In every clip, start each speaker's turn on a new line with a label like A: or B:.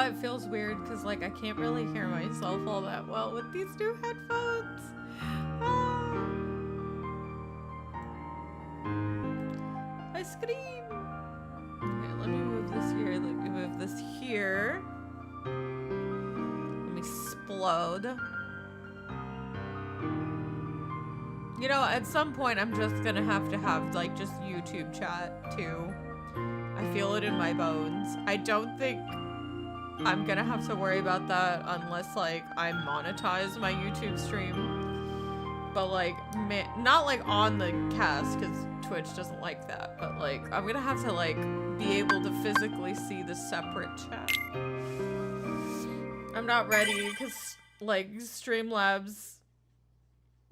A: it feels weird because like I can't really hear myself all that well with these new headphones. I scream. Okay, let me move this here. Let me move this here. Let me explode. You know, at some point I'm just gonna have to have like just YouTube chat too. I feel it in my bones. I don't think I'm gonna have to worry about that unless like I monetize my YouTube stream. But like, not like on the cast because Twitch doesn't like that. But like, I'm gonna have to like be able to physically see the separate chat. I'm not ready because like Streamlabs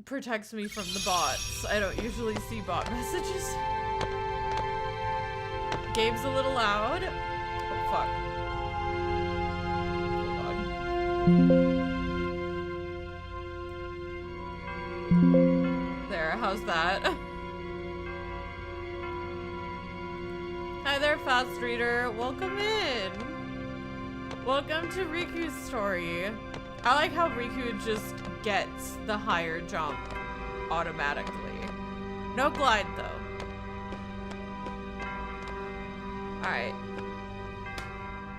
A: protects me from the bots. I don't usually see bot messages. Game's a little loud. Oh fuck. Hold on. There, how's that? Hi there, Fast Reader. Welcome in. Welcome to Riku's story. I like how Riku just gets the higher jump automatically. No glide though. Alright.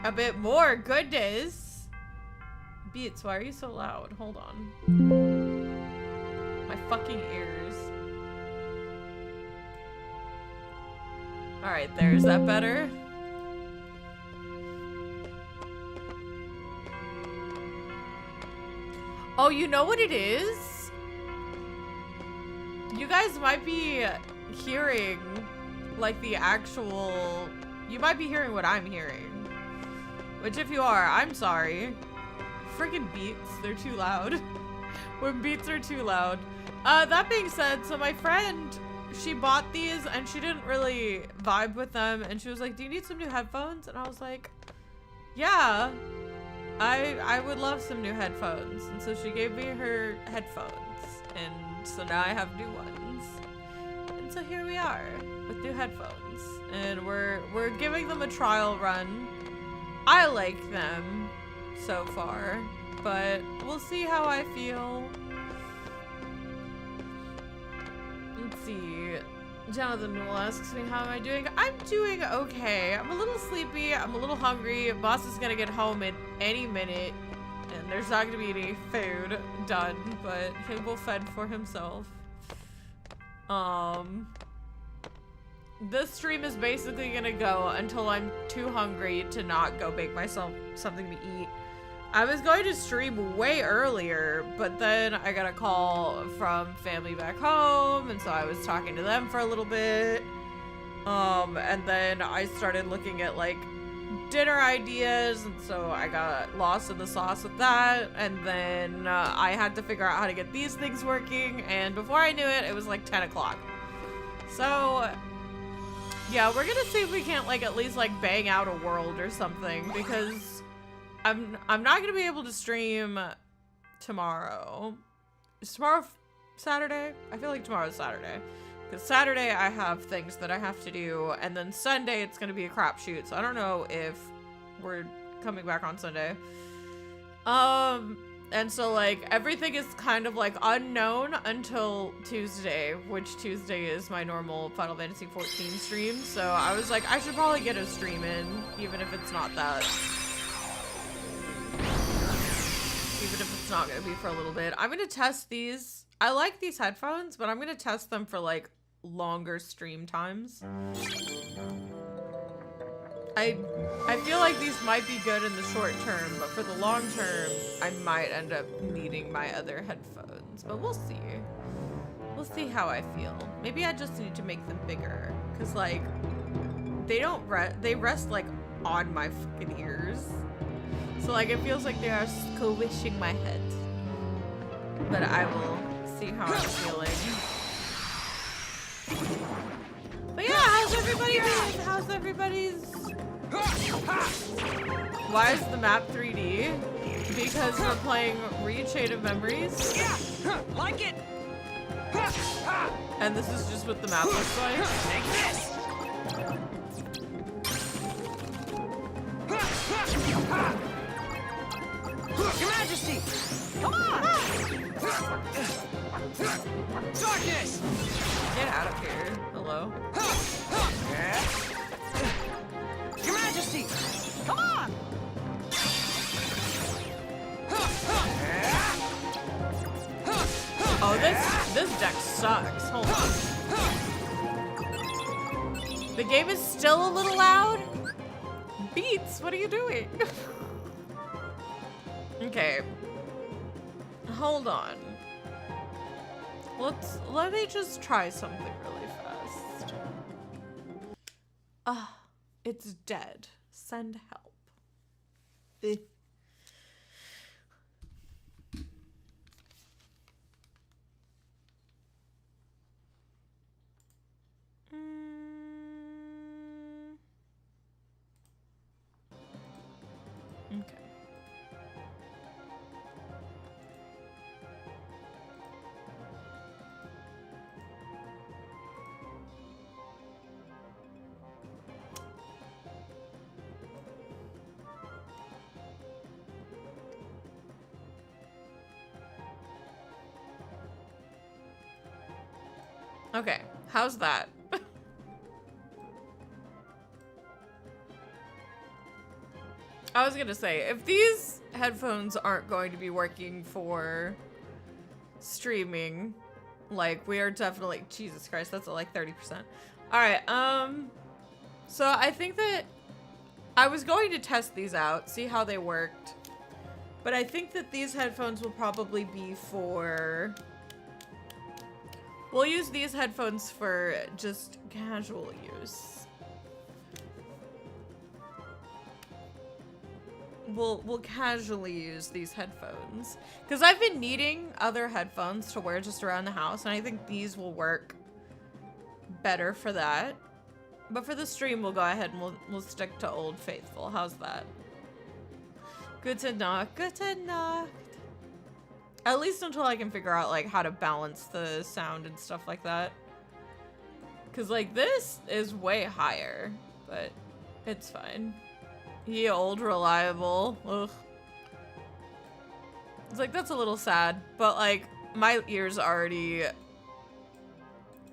A: A bit more goodness. Beats, why are you so loud? Hold on. My fucking ears. Alright, there. Is that better? Oh, you know what it is? You guys might be hearing, like, the actual... You might be hearing what I'm hearing. Which, if you are, I'm sorry. Freaking beats, they're too loud. When beats are too loud. That being said, so my friend, she bought these and she didn't really vibe with them. And she was like, do you need some new headphones? And I was like, yeah. I would love some new headphones. And so she gave me her headphones. And so now I have new ones. And so here we are with new headphones. And we're giving them a trial run. I like them so far, but we'll see how I feel. Let's see. Jonathan Newell asks me, how am I doing? I'm doing okay. I'm a little sleepy. I'm a little hungry. Boss is gonna get home in any minute. And there's not gonna be any food done, but he will fend for himself. This stream is basically gonna go until I'm too hungry to not go make myself something to eat. I was going to stream way earlier, but then I got a call from family back home, and so I was talking to them for a little bit. And then I started looking at like dinner ideas, and so I got lost in the sauce with that. And then I had to figure out how to get these things working, and before I knew it, it was like 10 o'clock. So yeah, we're gonna see if we can't like at least like bang out a world or something, because I'm not gonna be able to stream tomorrow. Is tomorrow Saturday? I feel like tomorrow's Saturday. Because Saturday I have things that I have to do, and then Sunday it's gonna be a crapshoot, so I don't know if we're coming back on Sunday. And so like everything is kind of like unknown until Tuesday, which Tuesday is my normal Final Fantasy 14 stream. So I was like, I should probably get a stream in, even if it's not that. Even if it's not gonna be for a little bit. I'm gonna test these. I like these headphones, but I'm gonna test them for like longer stream times. I feel like these might be good in the short term, but for the long term, I might end up needing my other headphones. But we'll see. We'll see how I feel. Maybe I just need to make them bigger, cause like they don't they rest like on my fucking ears. So like it feels like they are squishing my head. But I will see how I'm feeling. But yeah, how's everybody doing? How's everybody's... Why is the map 3D? Because we're playing Re-Chain of Memories.
B: Like it.
A: And this is just what the map looks like.
B: Take this. Your Majesty! Come on! Darkness!
A: Get out of here. Hello?
B: Your Majesty! Come on!
A: Oh, this deck sucks. Hold on. The game is still a little loud? Beats, what are you doing? Okay. Hold on. Let me just try something really fast. Ah, it's dead. Send help. Eh. Okay. Okay, how's that? I was gonna say, if these headphones aren't going to be working for streaming, like, we are definitely, Jesus Christ, that's at like 30%. Alright, so I think that I was going to test these out, see how they worked, but I think that these headphones will probably be for, we'll use these headphones for just casual use. We'll casually use these headphones because I've been needing other headphones to wear just around the house, and I think these will work better for that. But for the stream, we'll go ahead and we'll stick to Old Faithful. How's that? Good to know. Good to know. At least until I can figure out like how to balance the sound and stuff like that. Because like this is way higher, but it's fine. Ye old reliable. Ugh. It's like, that's a little sad, but like my ears already,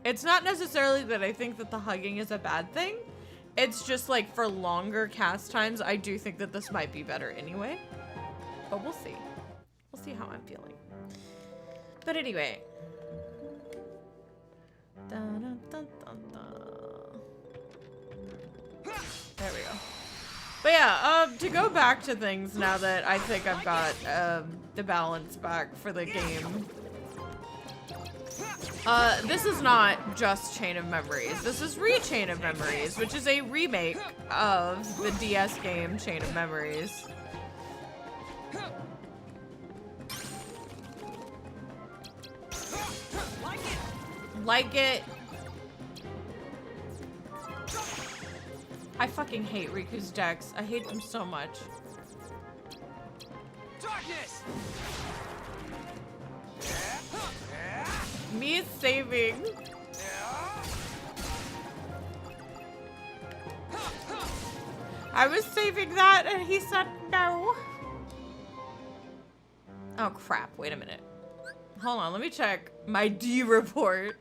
A: it's not necessarily that I think that the hugging is a bad thing. It's just like for longer cast times, I do think that this might be better anyway, but we'll see. We'll see how I'm feeling. But anyway. Dun, dun, dun, dun, dun. There we go. But yeah, to go back to things now that I think I've got the balance back for the game. This is not just Chain of Memories. This is Chain of Memories, which is a remake of the DS game Chain of Memories. Like it. I fucking hate Riku's decks. I hate them so much.
B: Darkness!
A: Me saving. I was saving that and he said no. Oh crap, wait a minute. Hold on, let me check my D report.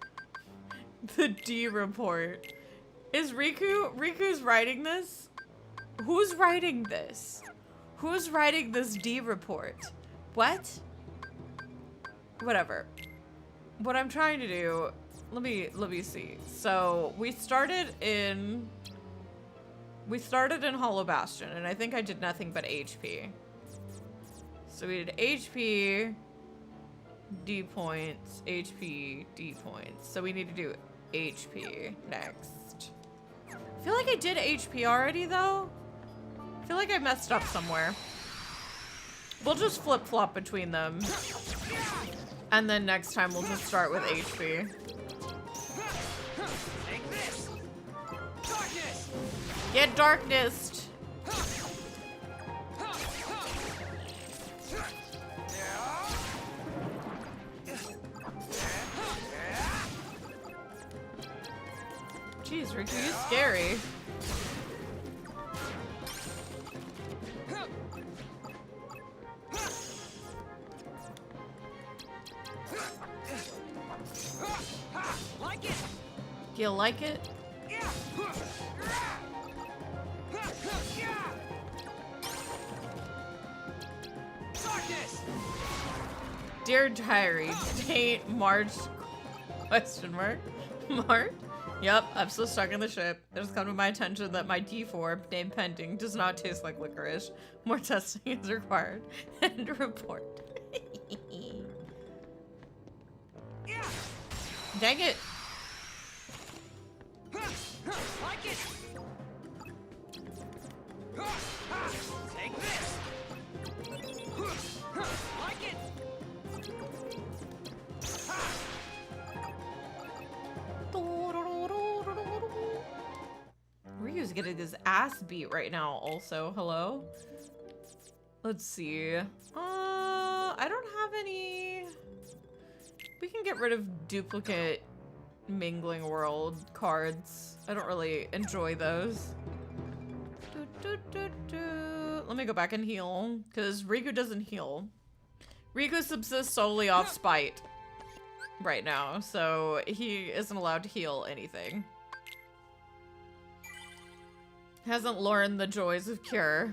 A: The D report. Is Riku's writing this? Who's writing this? Who's writing this D report? What? Whatever. What I'm trying to do, let me see. So we started in Hollow Bastion, and I think I did nothing but HP. So we did HP, D points, HP, D points. So we need to do HP next. I feel like I did HP already, though. I feel like I messed up somewhere. We'll just flip-flop between them. And then next time we'll just start with HP.
B: Take this! Darkness!
A: Get darkness! Jeez, Riku, you're scary.
B: Like it?
A: You like it?
B: Yeah. Darkness.
A: Dear diary, date March question mark. March? Yep, I'm still stuck in the ship. It has come to my attention that my D4, named pending, does not taste like licorice. More testing is required. End report.
B: Yeah.
A: Dang it.
B: Like it. Take this. Like it.
A: Ryu's getting his ass beat right now also. Hello? Let's see. I don't have any... We can get rid of duplicate Mingling World cards. I don't really enjoy those. Let me go back and heal, because Riku doesn't heal. Riku subsists solely off spite right now, so he isn't allowed to heal anything. Hasn't learned the joys of cure.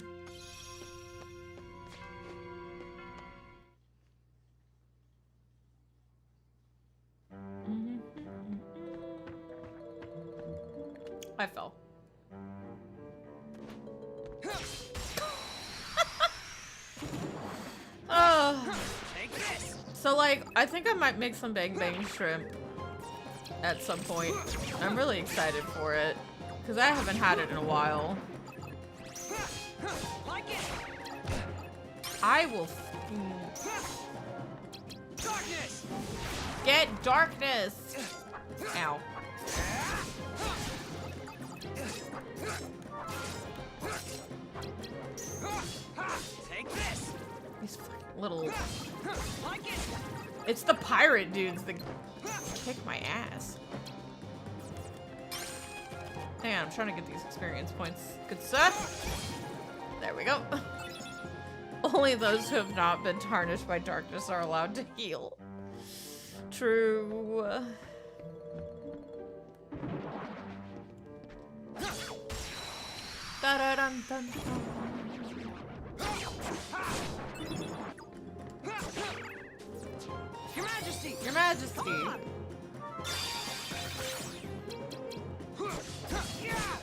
A: I fell. So like, I think I might make some Bang Bang Shrimp at some point. I'm really excited for it, because I haven't had it in a while. I will
B: Darkness.
A: get darkness! Ow.
B: Take this.
A: These fucking little...
B: Like it.
A: It's the pirate dudes that kick my ass. Hang on, I'm trying to get these experience points. Good stuff. There we go. Only those who have not been tarnished by darkness are allowed to heal. True. Da-da-dum-dum-dum.
B: Your Majesty.
A: Your Majesty.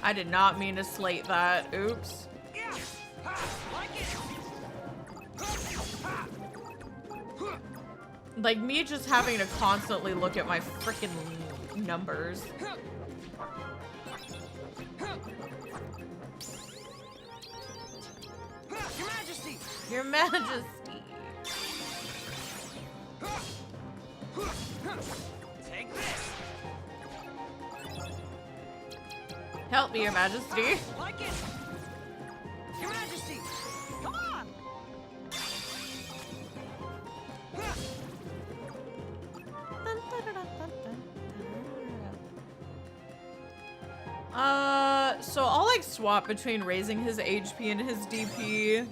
A: I did not mean to slate that. Oops.
B: Like it.
A: Like me just having to constantly look at my freaking numbers.
B: Your Majesty.
A: Your Majesty.
B: Take this.
A: Help me, Your Majesty.
B: Like it. Your Majesty. Come on.
A: So I'll like swap between raising his HP and his DP.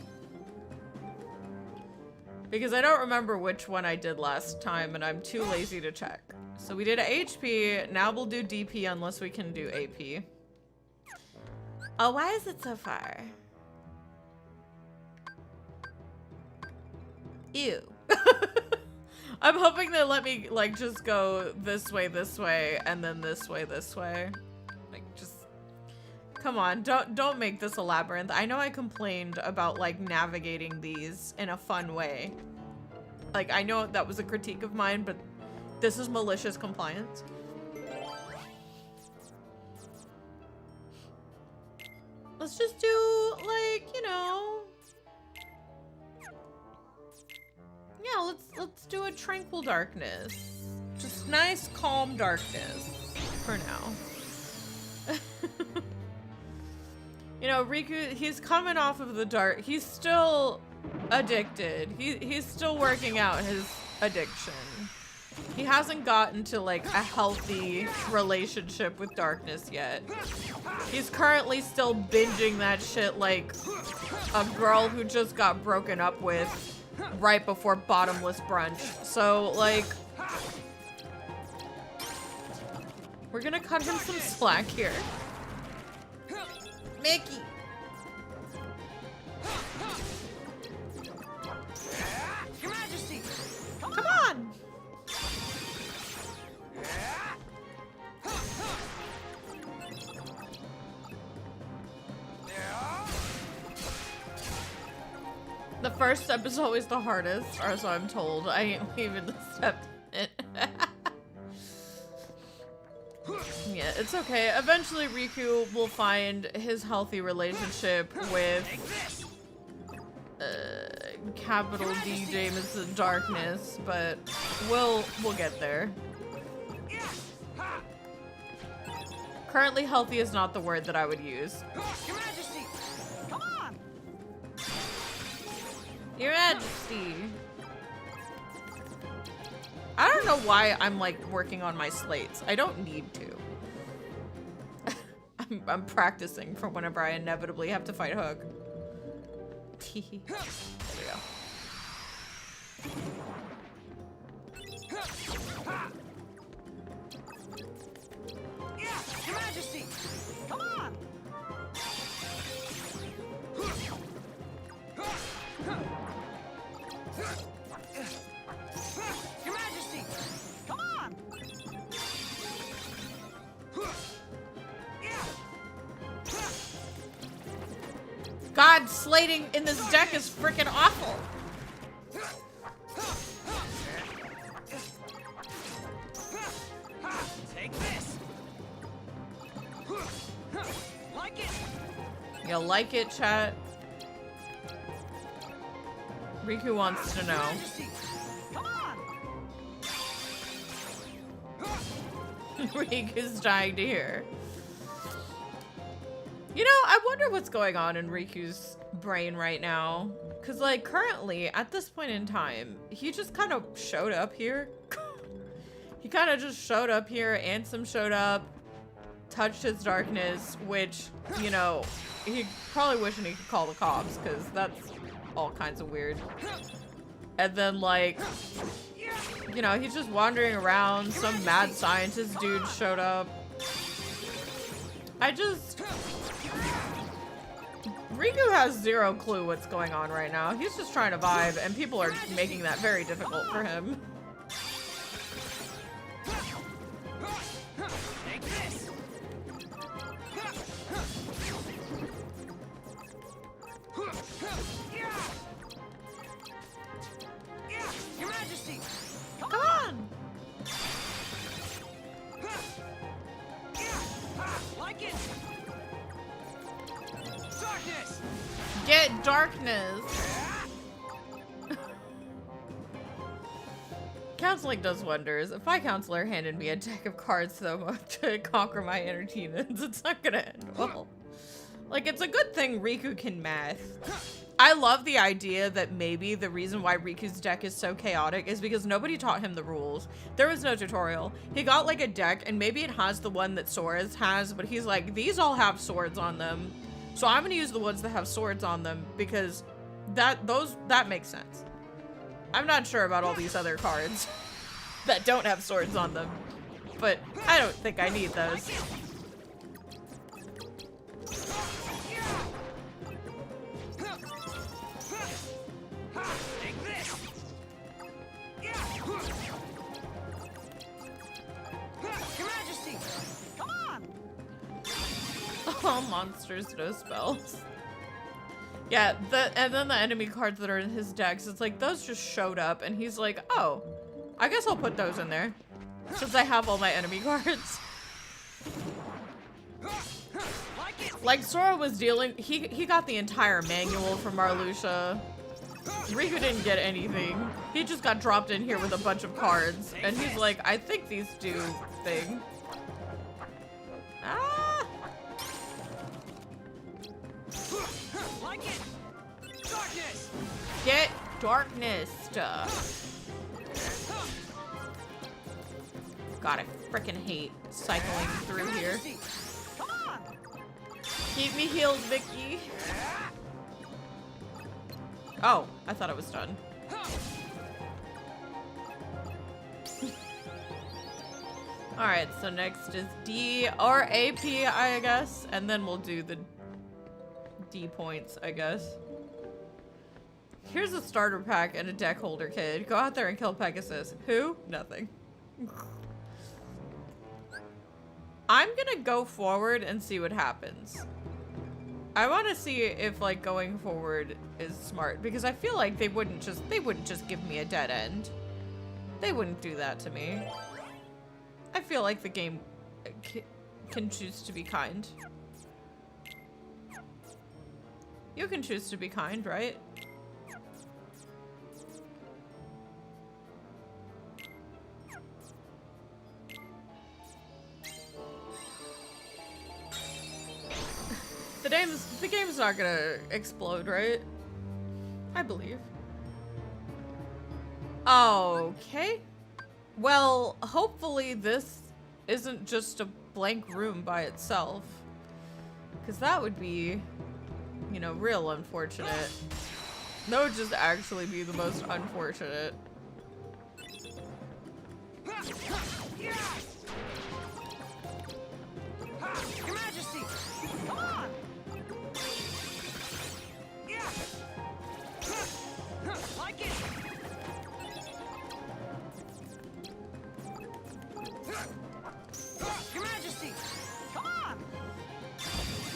A: Because I don't remember which one I did last time and I'm too lazy to check. So we did a HP, now we'll do DP unless we can do AP. Oh, why is it so far? Ew. I'm hoping they let me like just go this way, and then this way. Like just come on, don't make this a labyrinth. I know I complained about like navigating these in a fun way. Like I know that was a critique of mine, but this is malicious compliance. Let's just do like, you know. Yeah, let's do a tranquil darkness. Just nice, calm darkness for now. You know, Riku, he's coming off of the dark. He's still addicted. He's still working out his addiction. He hasn't gotten to like a healthy relationship with darkness yet. He's currently still binging that shit like a girl who just got broken up with right before bottomless brunch. So, like, we're gonna cut him some slack here. Mickey!
B: Your Majesty!
A: Come on! The first step is always the hardest, or so I'm told. I ain't leaving the step in. Yeah, it's okay. Eventually Riku will find his healthy relationship with capital D Jameson Darkness, but we'll get there. Currently healthy is not the word that I would use.
B: Your Majesty! Come on!
A: Your Majesty. I don't know why I'm like working on my slates. I don't need to. I'm practicing for whenever I inevitably have to fight Hook. There we go.
B: Your Majesty! Come on! Your Majesty! Come on!
A: God, slating in this deck is freaking awful.
B: Take this! Like it!
A: You like it, chat? Riku wants to know.
B: Majesty! Come on!
A: Riku's dying to hear. You know, I wonder what's going on in Riku's brain right now. Because, like, currently, at this point in time, he just kind of showed up here. He kind of just showed up here. Ansem showed up, touched his darkness, which, you know, he probably wishing he could call the cops, because that's all kinds of weird. And then, like, you know, he's just wandering around. Some mad scientist dude showed up. Riku has zero clue what's going on right now. He's just trying to vibe, and people are making that very difficult for him.
B: Take this! Your Majesty!
A: Come on!
B: Like it! Darkness!
A: Get darkness! Counseling does wonders. If my counselor handed me a deck of cards though to conquer my inner demons, it's not gonna end well. Like, it's a good thing Riku can math. I love the idea that maybe the reason why Riku's deck is so chaotic is because nobody taught him the rules. There was no tutorial. He got like a deck, and maybe it has the one that Sora's has, but he's like, these all have swords on them. So I'm gonna use the ones that have swords on them because that makes sense. I'm not sure about all these other cards that don't have swords on them, but I don't think I need those.
B: Take this! Your Majesty! Come on!
A: All monsters, no spells. Yeah, and then the enemy cards that are in his decks, it's like those just showed up, and he's like, oh, I guess I'll put those in there since I have all my enemy cards. Like Sora was dealing, he got the entire manual from Marluxia. Riku didn't get anything. He just got dropped in here with a bunch of cards, and he's like, I think these do thing. Ah!
B: Like it! Darkness!
A: Get darkness stuff. God, I frickin' hate cycling through here.
B: Come on!
A: Keep me healed, Vicky. Oh, I thought it was done. Alright, so next is D or AP, I guess. And then we'll do the D points, I guess. Here's a starter pack and a deck holder kit. Go out there and kill Pegasus. Who? Nothing. I'm gonna go forward and see what happens. I want to see if like going forward is smart because I feel like they wouldn't just give me a dead end. They wouldn't do that to me. I feel like the game can choose to be kind. You can choose to be kind, right? The game's not gonna explode, right? I believe. Okay. Well, hopefully this isn't just a blank room by itself. Because that would be, you know, real unfortunate. That would just actually be the most unfortunate.
B: Your Majesty! Come on! Like it! Your Majesty! Come on!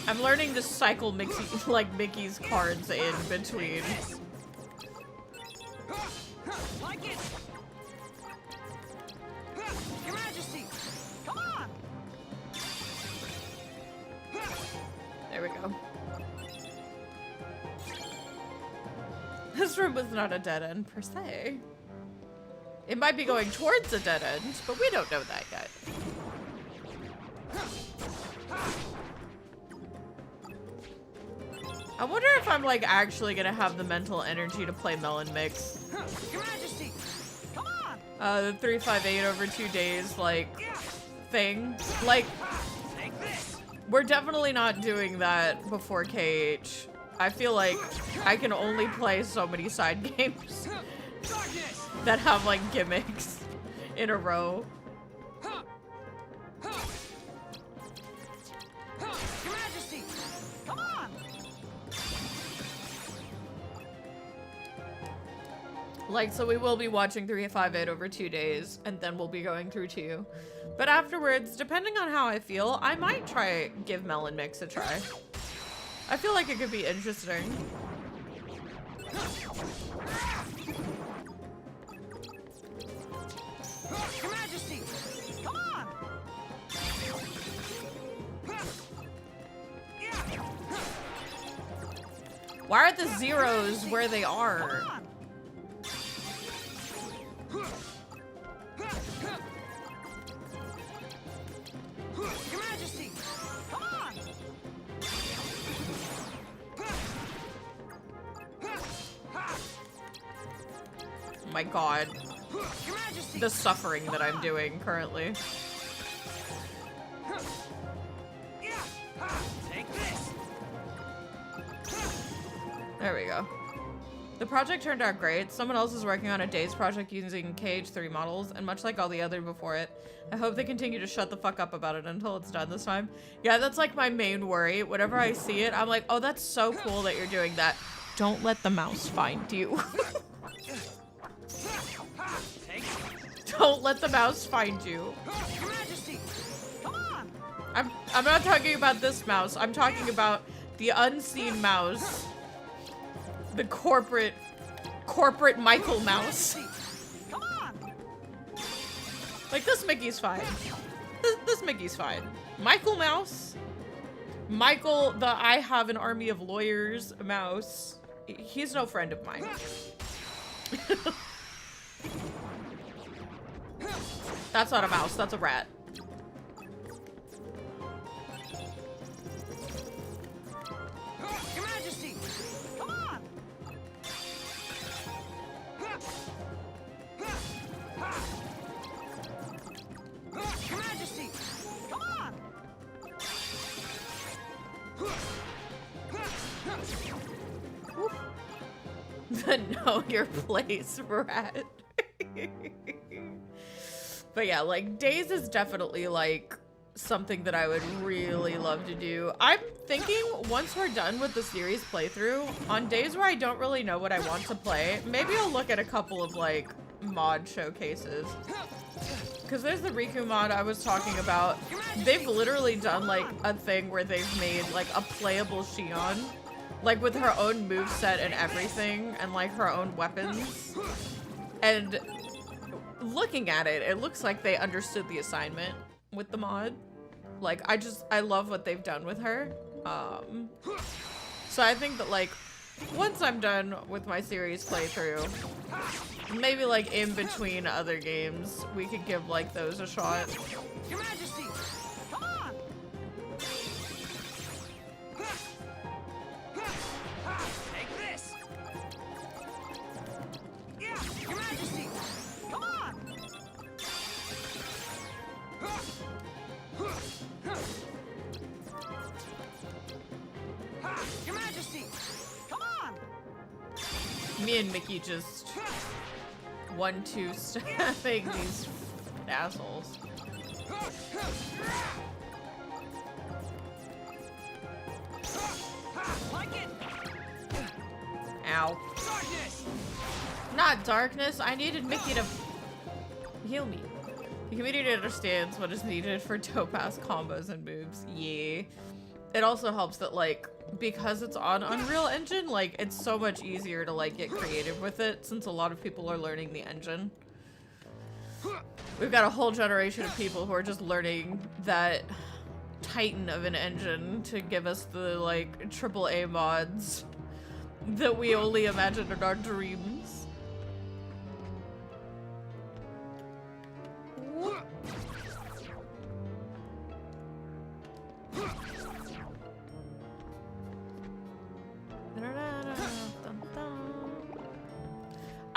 A: I'm learning to cycle Mickey's cards in between.
B: Like it! Your Majesty! Come on!
A: There we go. This room was not a dead end per se. It might be going towards a dead end, but we don't know that yet. I wonder if I'm like actually gonna have the mental energy to play Melon Mix.
B: Your Majesty! Come on!
A: The 358 over 2 days like thing. Like,
B: Take this!
A: we're definitely not doing that before KH. I feel like I can only play so many side games
B: Darkness!
A: that have like gimmicks in a row.
B: Your Majesty! Come on!
A: Like, so we will be watching 358 over 2 days, and then we'll be going through 2. But afterwards, depending on how I feel, I might give Melon Mix a try. I feel like it could be interesting.
B: Your Majesty! Come on!
A: Why are the zeros where they are?
B: Your Majesty! Come on!
A: Oh my god.
B: Your Majesty!
A: The suffering that I'm doing currently.
B: Take this!
A: There we go. The project turned out great. Someone else is working on a day's project using KH3 models, and much like all the other before it, I hope they continue to shut the fuck up about it until it's done this time. Yeah, that's like my main worry. Whenever I see it, I'm like, oh, that's so cool that you're doing that. Don't let the mouse find you. Don't let the mouse find you.
B: Your Majesty! Come on!
A: I'm not talking about this mouse. I'm talking about the unseen mouse. The corporate Michael mouse.
B: Come on!
A: Like, this Mickey's fine. This Mickey's fine. Michael mouse. Michael, the I have an army of lawyers mouse. He's no friend of mine. That's not a mouse, that's a rat.
B: Your Majesty! Come on! Your Majesty! Come on!
A: The know your place rat. But yeah, like Days is definitely like something that I would really love to do. I'm thinking once we're done with the series playthrough, on days where I don't really know what I want to play, maybe I'll look at a couple of like mod showcases. Because there's the Riku mod I was talking about. They've literally done like a thing where they've made like a playable Shion, like with her own moveset and everything, and like her own weapons. And looking at it, it looks like they understood the assignment with the mod. Like, I love what they've done with her. So I think that like, once I'm done with my series playthrough, maybe like in between other games, we could give like those a shot.
B: Your Majesty, come on! Take this! Yeah, Your Majesty, come on! Your Majesty, come on!
A: Me and Mickey just 1-2 stabbing these assholes.
B: Like it!
A: Ow.
B: Darkness!
A: Not darkness, I needed Mickey to heal me. The community understands what is needed for Topaz combos and moves. Yeah. It also helps that like, because it's on Unreal Engine, like it's so much easier to like get creative with it since a lot of people are learning the engine. We've got a whole generation of people who are just learning that titan of an engine to give us the like AAA mods that we only imagined in our dreams.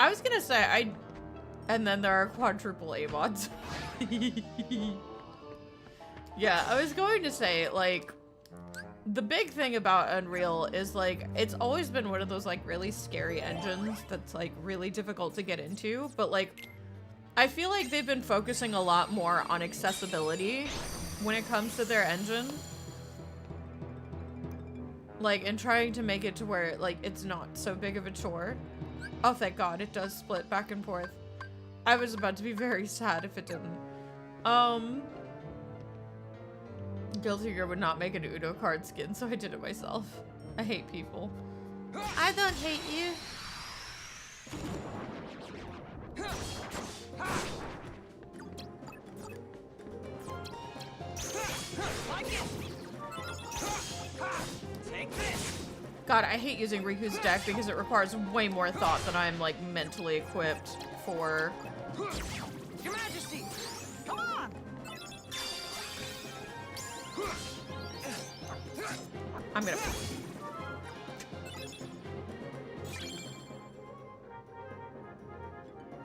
A: I was gonna say, and then there are quadruple A mods. Yeah, I was going to say, like, the big thing about Unreal is, like, it's always been one of those, like, really scary engines that's, like, really difficult to get into, but, like, I feel like they've been focusing a lot more on accessibility when it comes to their engine. Like, and trying to make it to where, like, it's not so big of a chore. Oh, thank God, it does split back and forth. I was about to be very sad if it didn't. Guilty Gear would not make an Uno card skin, so I did it myself. I hate people. I don't hate you.
B: Take this!
A: God, I hate using Riku's deck because it requires way more thought than I'm like mentally equipped for.
B: Your Majesty, come on!
A: I'm gonna.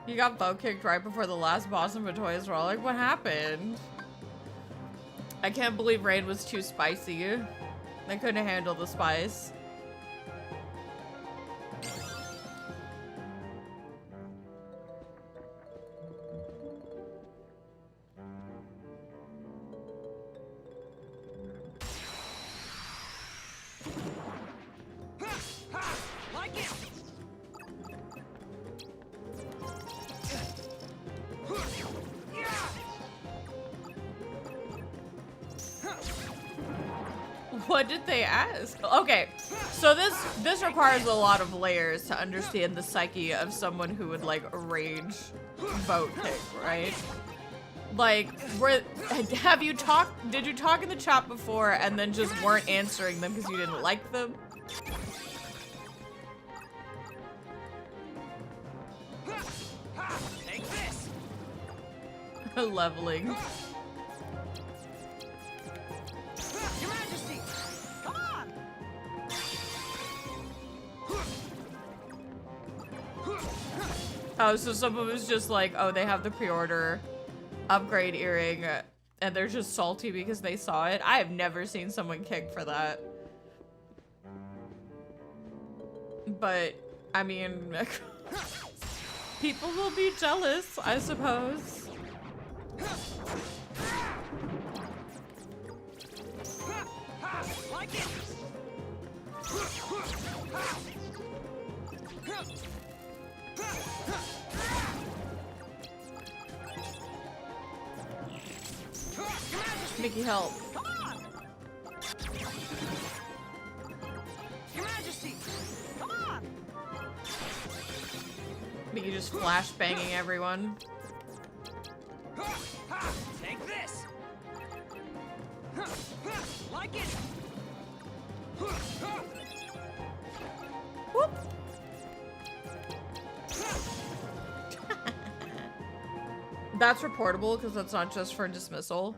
A: You got bow kicked right before the last boss of Toys R Us. Like, what happened? I can't believe Raid was too spicy. They couldn't handle the spice.
B: Like it!
A: What did they ask? Okay, so this requires a lot of layers to understand the psyche of someone who would like rage vote kick, right? Like, did you talk in the chat before and then just weren't answering them because you didn't like them?
B: Take this!
A: Leveling.
B: Your Majesty, come on!
A: Oh, so someone was just like, oh, they have the pre-order upgrade earring and they're just salty because they saw it. I have never seen someone kick for that. But, I mean, people will be jealous, I suppose.
B: Like it.
A: Mickey, help.
B: Come on. Your Majesty. Come on.
A: Mickey just flash banging everyone.
B: Take this. Like it.
A: Whoop. That's reportable because that's not just for dismissal.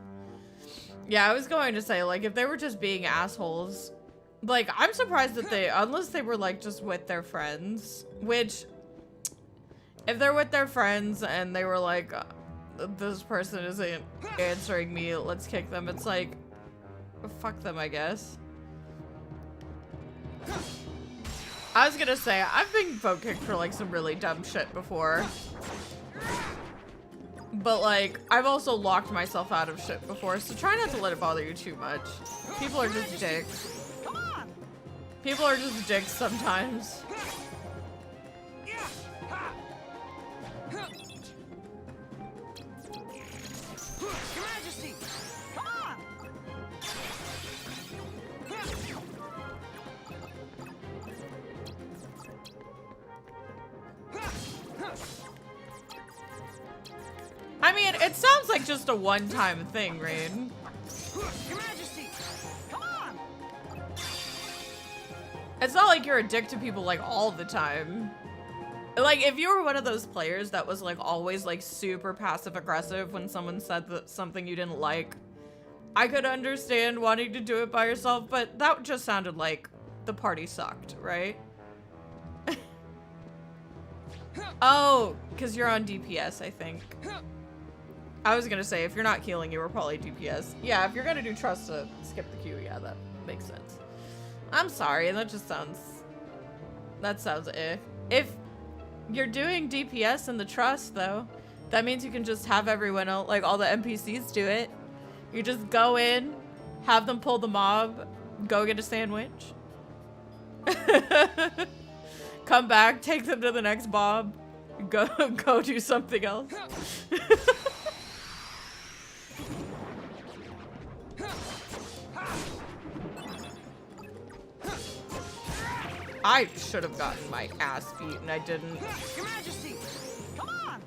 A: Yeah, I was going to say, like, if they were just being assholes, like, I'm surprised that they, unless they were, like, just with their friends, which, if they're with their friends and they were like, this person isn't answering me, let's kick them, it's like, fuck them, I guess. I was gonna say, I've been vote kicked for, like, some really dumb shit before. But, like, I've also locked myself out of shit before, so try not to let it bother you too much. People are just dicks.
B: Come on.
A: People are just dicks sometimes.
B: Your Majesty. Come on.
A: I mean, it sounds like just a one-time thing, Rain.
B: Your Majesty. Come on.
A: It's not like you're a dick to people, like, all the time. Like, if you were one of those players that was, like, always, like, super passive-aggressive when someone said that something you didn't like, I could understand wanting to do it by yourself, but that just sounded like the party sucked, right? Oh, because you're on DPS, I think. I was gonna say, if you're not healing, you were probably DPS. Yeah, if you're gonna do trust to skip the queue, yeah, that makes sense. I'm sorry, that just sounds... That sounds eh. If you're doing DPS in the trust, though, that means you can just have everyone else, like all the NPCs do it. You just go in, have them pull the mob, go get a sandwich. Come back, take them to the next mob, go do something else. I should have gotten my ass beat and I didn't.
B: Your Majesty. Come on.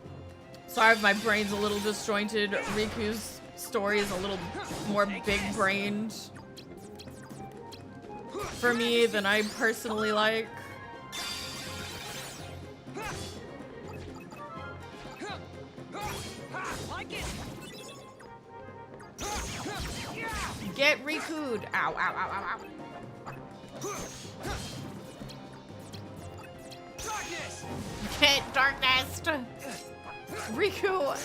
A: Sorry if my brain's a little disjointed. Riku's story is a little more big-brained for me than I personally like.
B: Like it.
A: Get Riku'd. Ow, ow, ow, ow, ow.
B: Darkness.
A: Get Darkness. Riku.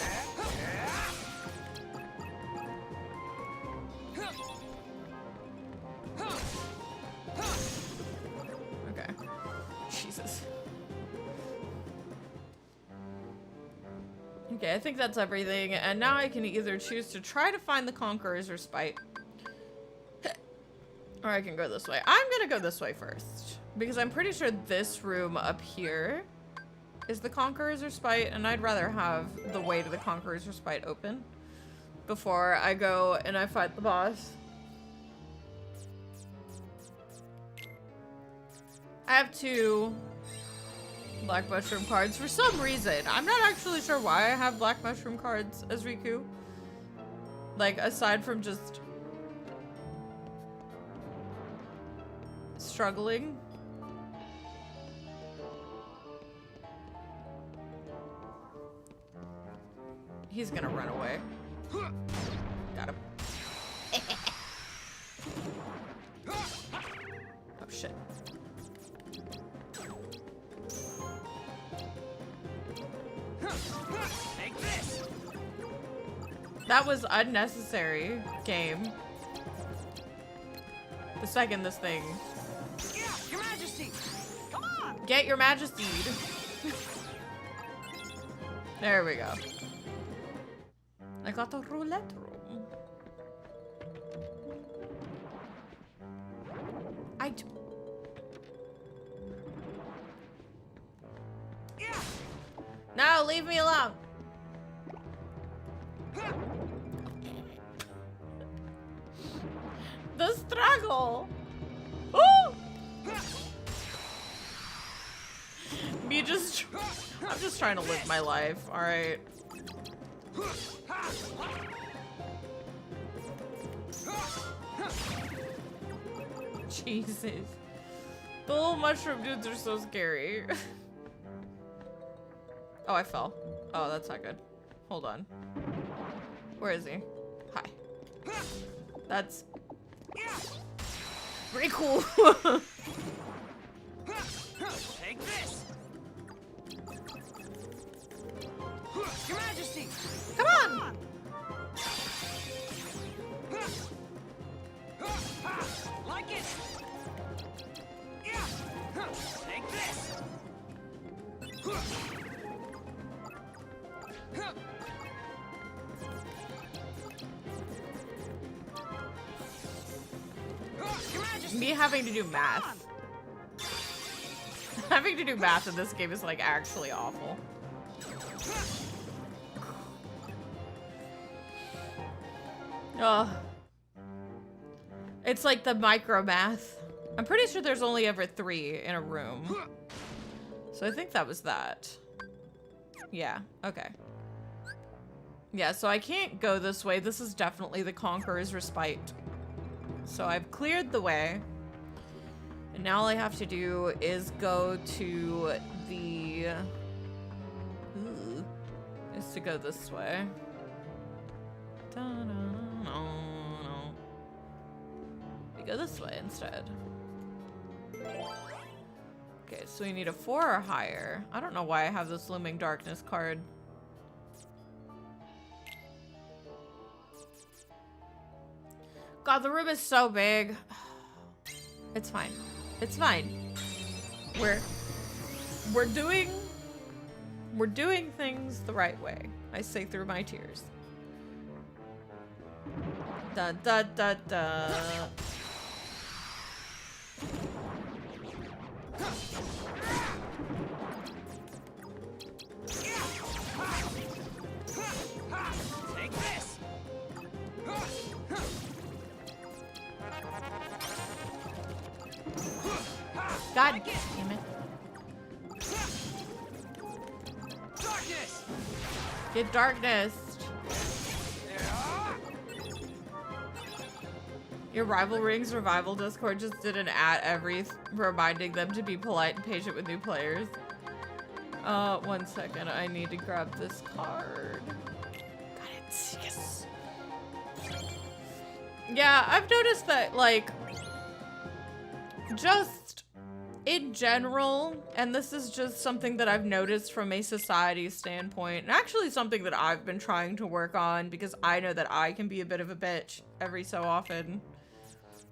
A: Okay. Jesus. Okay, I think that's everything. And now I can either choose to try to find the Conquerors or Spite. Or I can go this way. I'm gonna go this way first. Because I'm pretty sure this room up here is the Conquerors or Spite. And I'd rather have the way to the Conquerors or Spite open before I go and I fight the boss. I have 2 Black Mushroom cards for some reason. I'm not actually sure why I have Black Mushroom cards as Riku. Like, aside from just struggling. He's gonna run away. Got him. Oh shit.
B: Take this.
A: That was unnecessary, game. The second this thing.
B: Yeah, Your Majesty. Come on.
A: Get your majesty. There we go. I got a roulette room. No, leave me alone. The struggle. Ooh! I'm just trying to live my life, alright. Jesus. The little mushroom dudes are so scary. Oh, I fell. Oh, that's not good. Hold on. Where is he? Hi. That's pretty cool.
B: Take this. Your Majesty.
A: Come on.
B: Like it. Take this.
A: Me having to do math. Having to do math in this game is like actually awful. Ugh. It's like the micro math. I'm pretty sure there's only ever 3 in a room. So I think that was that. Yeah, okay. Yeah, so I can't go this way. This is definitely the Conqueror's Respite. So I've cleared the way. And now all I have to do is go to the... Ooh. Is to go this way. We go this way instead. Okay, so we need a 4 or higher. I don't know why I have this Looming Darkness card. God, the room is so big. It's fine. It's fine. We're doing things the right way. I say through my tears. Da da da da.
B: Take this.
A: God damn it.
B: Darkness.
A: Get darkness. Your Rival Rings Revival Discord just did an reminding them to be polite and patient with new players. 1 second. I need to grab this card. Got it. Yes. Yeah, I've noticed that, like, just in general, and this is just something that I've noticed from a society standpoint, and actually something that I've been trying to work on because I know that I can be a bit of a bitch every so often.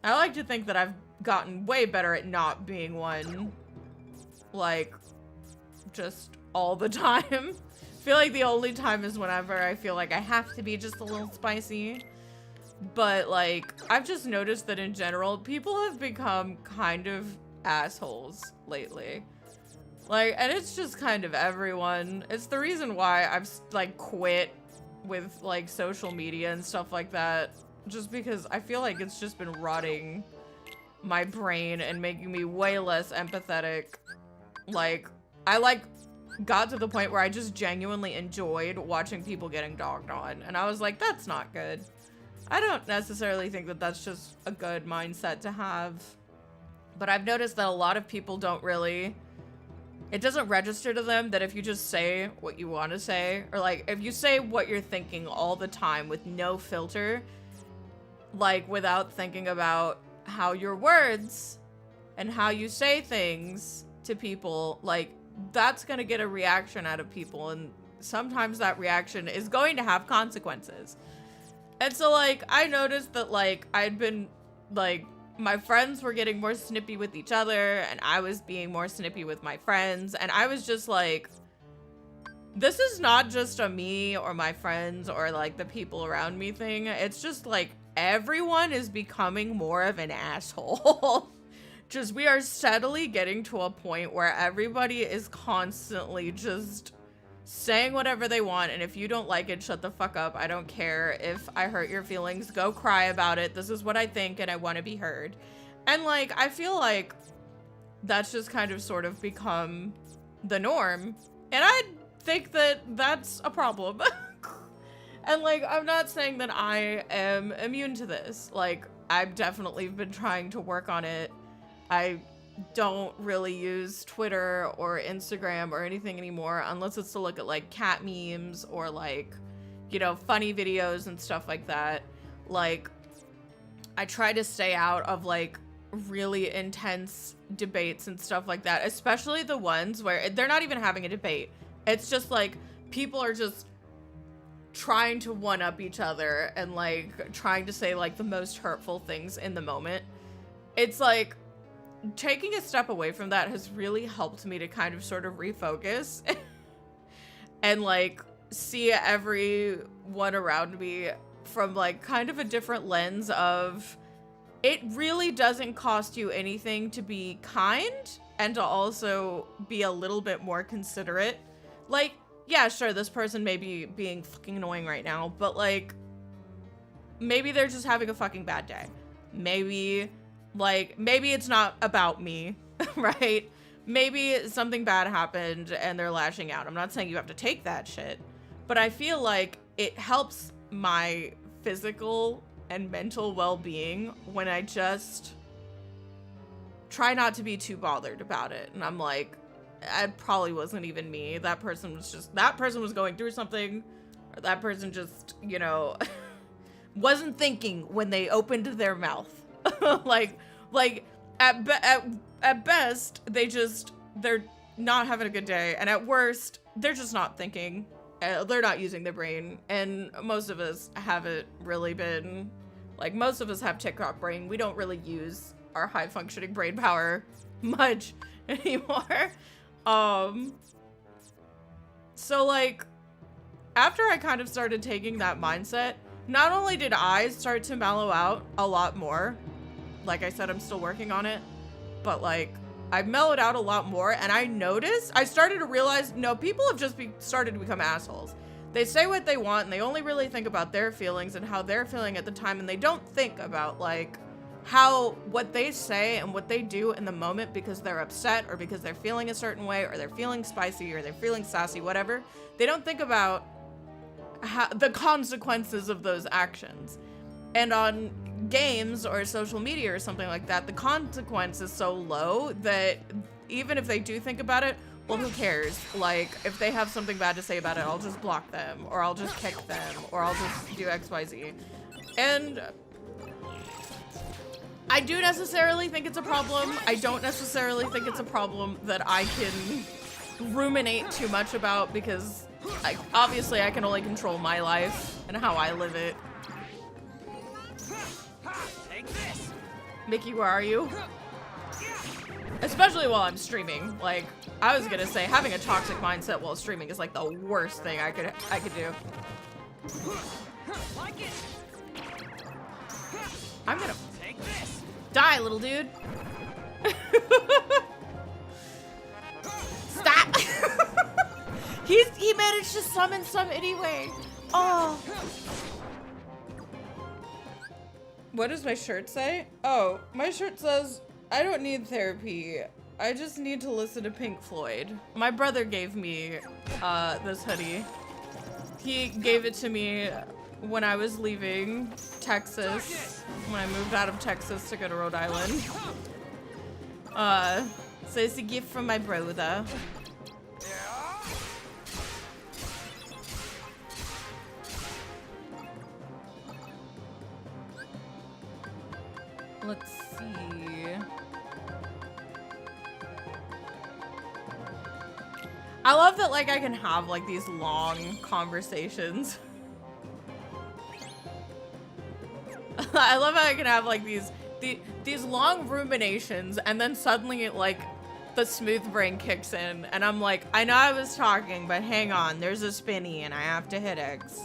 A: I like to think that I've gotten way better at not being one, like, just all the time. I feel like the only time is whenever I feel like I have to be just a little spicy. But, like, I've just noticed that in general, people have become kind of assholes lately. Like, and it's just kind of everyone. It's the reason why I've, like, quit with, like, social media and stuff like that. Just because I feel like it's just been rotting my brain and making me way less empathetic. Like, I, like, got to the point where I just genuinely enjoyed watching people getting dogged on. And I was like, that's not good. I don't necessarily think that that's just a good mindset to have. But I've noticed that a lot of people don't really... It doesn't register to them that if you just say what you want to say, or, like, if you say what you're thinking all the time with no filter, like, without thinking about how your words and how you say things to people, like, that's gonna get a reaction out of people, and sometimes that reaction is going to have consequences. And so, like, I noticed that, like, I'd been, like, my friends were getting more snippy with each other, and I was being more snippy with my friends, and I was just like, this is not just a me or my friends or like the people around me thing. It's just like everyone is becoming more of an asshole. Just we are steadily getting to a point where everybody is constantly just saying whatever they want, and if you don't like it, shut the fuck up. I don't care if I hurt your feelings. Go cry about it. This is what I think and I want to be heard. And like I feel like that's just kind of sort of become the norm, and I think that that's a problem. And like I'm not saying that I am immune to this. Like I've definitely been trying to work on it. I don't really use Twitter or Instagram or anything anymore unless it's to look at like cat memes or like, you know, funny videos and stuff like that. Like I try to stay out of like really intense debates and stuff like that, especially the ones where they're not even having a debate. It's just like people are just trying to one up each other and like trying to say like the most hurtful things in the moment. It's like taking a step away from that has really helped me to kind of sort of refocus and like see everyone around me from like kind of a different lens of it really doesn't cost you anything to be kind and to also be a little bit more considerate. Like, yeah, sure, this person may be being fucking annoying right now, but like maybe they're just having a fucking bad day. Maybe it's not about me, right? Maybe something bad happened and they're lashing out. I'm not saying you have to take that shit, but I feel like it helps my physical and mental well-being when I just try not to be too bothered about it. And I'm like, it probably wasn't even me. That person was going through something, or that person just, you know, wasn't thinking when they opened their mouth. like at best they're not having a good day, and at worst they're just not thinking. They're not using their brain, and most of us haven't really been like, most of us have TikTok brain. We don't really use our high functioning brain power much anymore. So like after I kind of started taking that mindset, not only did I start to mellow out a lot more, like I said, I'm still working on it, but like I mellowed out a lot more, and I started to realize, no, people have just started to become assholes. They say what they want, and they only really think about their feelings and how they're feeling at the time, and they don't think about like what they say and what they do in the moment because they're upset or because they're feeling a certain way or they're feeling spicy or they're feeling sassy, whatever. They don't think about the consequences of those actions. And on games or social media or something like that, the consequence is so low that even if they do think about it, well, who cares? Like, if they have something bad to say about it, I'll just block them, or I'll just kick them, or I'll just do XYZ. And I do necessarily think it's a problem. I don't necessarily think it's a problem that I can ruminate too much about, because obviously I can only control my life and how I live it.
B: Take this.
A: Mickey, where are you? Especially while I'm streaming. Like, I was gonna say, having a toxic mindset while streaming is like the worst thing I could do.
B: Like it.
A: I'm gonna
B: Take this.
A: die, little dude. Stop. He managed to summon some anyway. Oh. What does my shirt say? Oh, my shirt says, I don't need therapy. I just need to listen to Pink Floyd. My brother gave me this hoodie. He gave it to me when I was leaving Texas, when I moved out of Texas to go to Rhode Island. So it's a gift from my brother. Let's see. I love that, like, I can have, like, these long conversations. I love how I can have, like, these long ruminations, and then suddenly, like, the smooth brain kicks in, and I'm like, I know I was talking, but hang on, there's a spinny, and I have to hit X.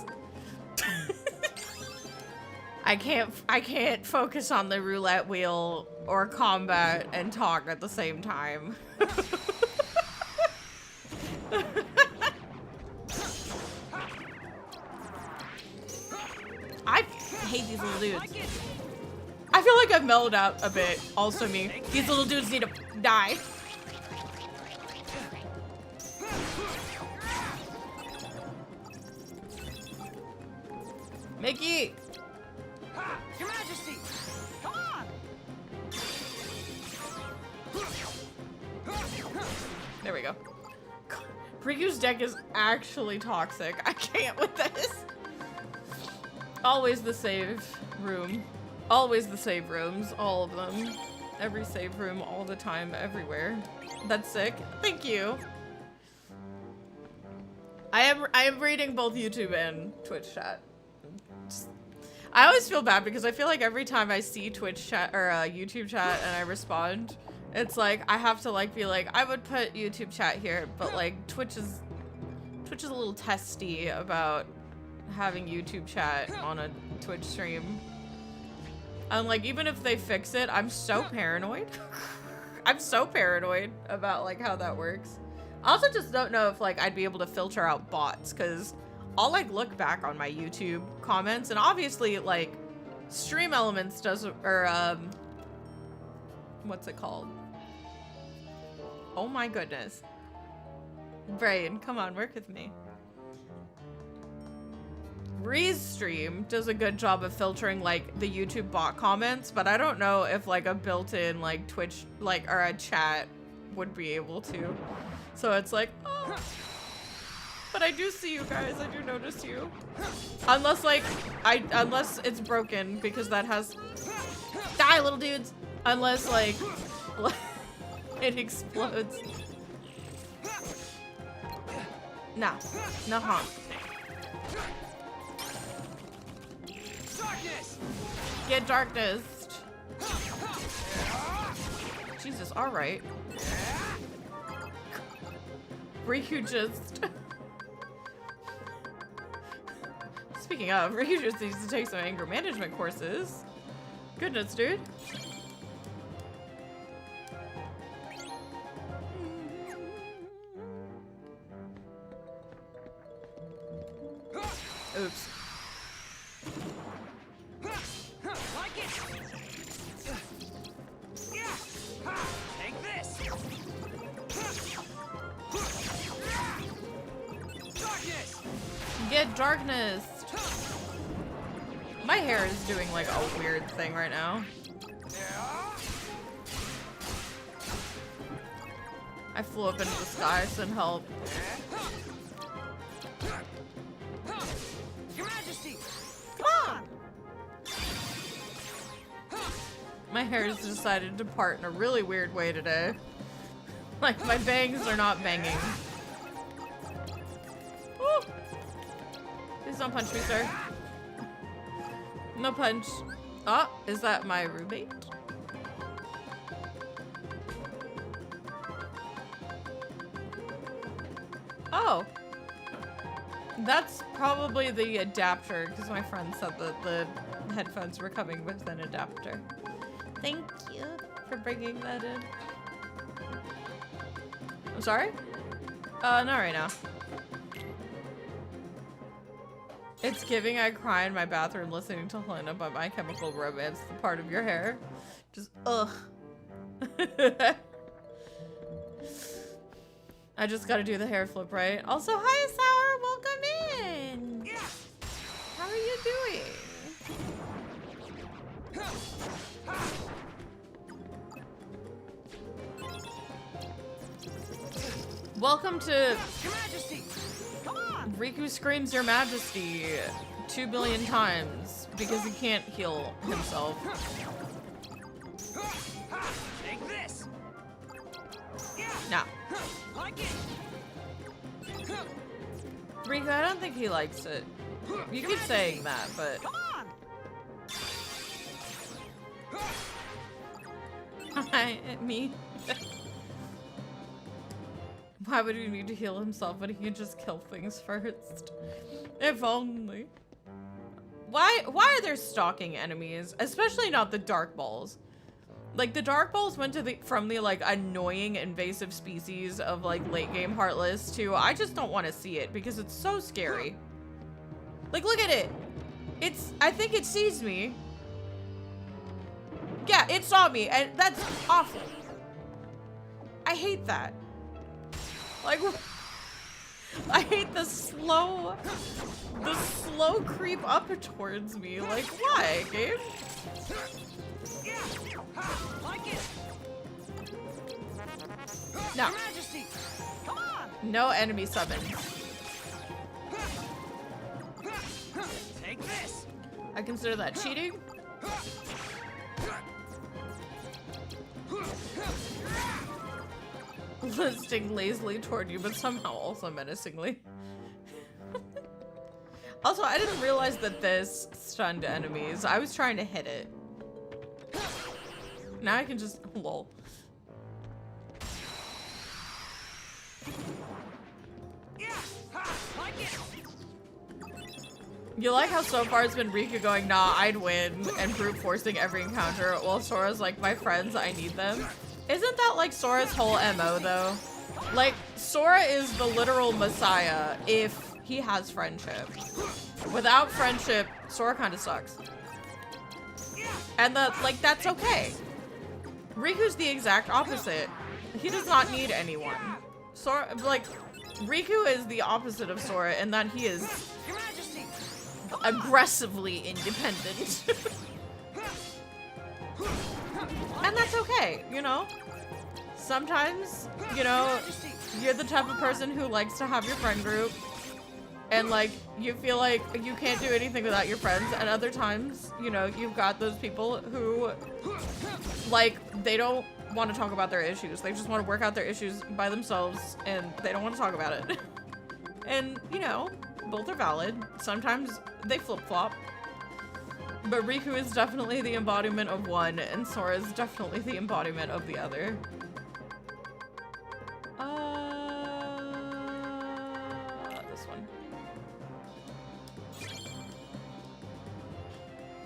A: I can't focus on the roulette wheel or combat and talk at the same time. I hate these little dudes. I feel like I've mellowed out a bit. Also me. These little dudes need to die. Mickey!
B: Your Majesty! Come on!
A: There we go. Riku's deck is actually toxic. I can't with this. Always the save room. Always the save rooms. All of them. Every save room, all the time, everywhere. That's sick. Thank you. I am reading both YouTube and Twitch chat. I always feel bad because I feel like every time I see Twitch chat or YouTube chat and I respond, it's like I have to like be like, I would put YouTube chat here, but like Twitch is a little testy about having YouTube chat on a Twitch stream. And like even if they fix it, I'm so paranoid. I'm so paranoid about like how that works. I also just don't know if like I'd be able to filter out bots, because I'll like look back on my YouTube comments and obviously like Stream Elements does, or what's it called? Oh my goodness. Brain, come on, work with me. Restream does a good job of filtering like the YouTube bot comments, but I don't know if like a built-in like Twitch like or a chat would be able to. So it's like, oh. But I do see you guys. I do notice you. Unless like unless it's broken, because that has die little dudes. Unless like it explodes. No. No huh.
B: Darkness!
A: Get darkness. Jesus, alright. Riku just speaking of, Riku just needs to take some anger management courses. Goodness, dude. Oops.
B: Like it. Take this. Darkness.
A: Get darkness. My hair is doing like a weird thing right now. I flew up into the sky, send help.
B: Your Majesty.
A: Come on! My hair has decided to part in a really weird way today. Like my bangs are not banging. Woo! Please don't punch me, sir. No punch. Oh, is that my roommate? Oh. That's probably the adapter, because my friend said that the headphones were coming with an adapter. Thank you for bringing that in. I'm sorry? Not right now. It's giving I cry in my bathroom listening to Helena by My Chemical Romance, the part of your hair. Just, ugh. I just gotta do the hair flip, right? Also, hi, Sour, welcome in! How are you doing? Welcome to
B: Your Majesty. Come on.
A: Riku Screams Your Majesty 2 billion times because he can't heal himself.
B: Take this.
A: No.
B: Like it.
A: Riku, I don't think he likes it. You keep saying that, but...
B: Come on.
A: Hi, me. Why would he need to heal himself when he can just kill things first? If only. Why are there stalking enemies? Especially not the dark balls. Like, the dark balls went to from the, like, annoying invasive species of, like, late game Heartless to I just don't want to see it because it's so scary. Like, look at it. I think it sees me. Yeah, it saw me, and that's awful. I hate that. Like, I hate the slow creep up towards me. Like, why, game? No. No enemy summons.
B: Take this.
A: I consider that cheating. Listing lazily toward you, but somehow also menacingly. Also, I didn't realize that this stunned enemies. I was trying to hit it. Now I can just lol. You like how so far it's been Rika going, nah, I'd win, and brute forcing every encounter, while Sora's like, my friends, I need them. Isn't that like Sora's whole MO though? Like, Sora is the literal messiah if he has friendship. Without friendship, Sora kind of sucks. And like, that's okay. Riku's the exact opposite. He does not need anyone. Sora, like, Riku is the opposite of Sora in that he is aggressively independent. And that's okay, you know? Sometimes, you know, you're the type of person who likes to have your friend group and like you feel like you can't do anything without your friends, and other times, you know, you've got those people who like they don't want to talk about their issues. They just want to work out their issues by themselves and they don't want to talk about it. And, you know, both are valid. Sometimes they flip-flop. But Riku is definitely the embodiment of one, and Sora is definitely the embodiment of the other. This one.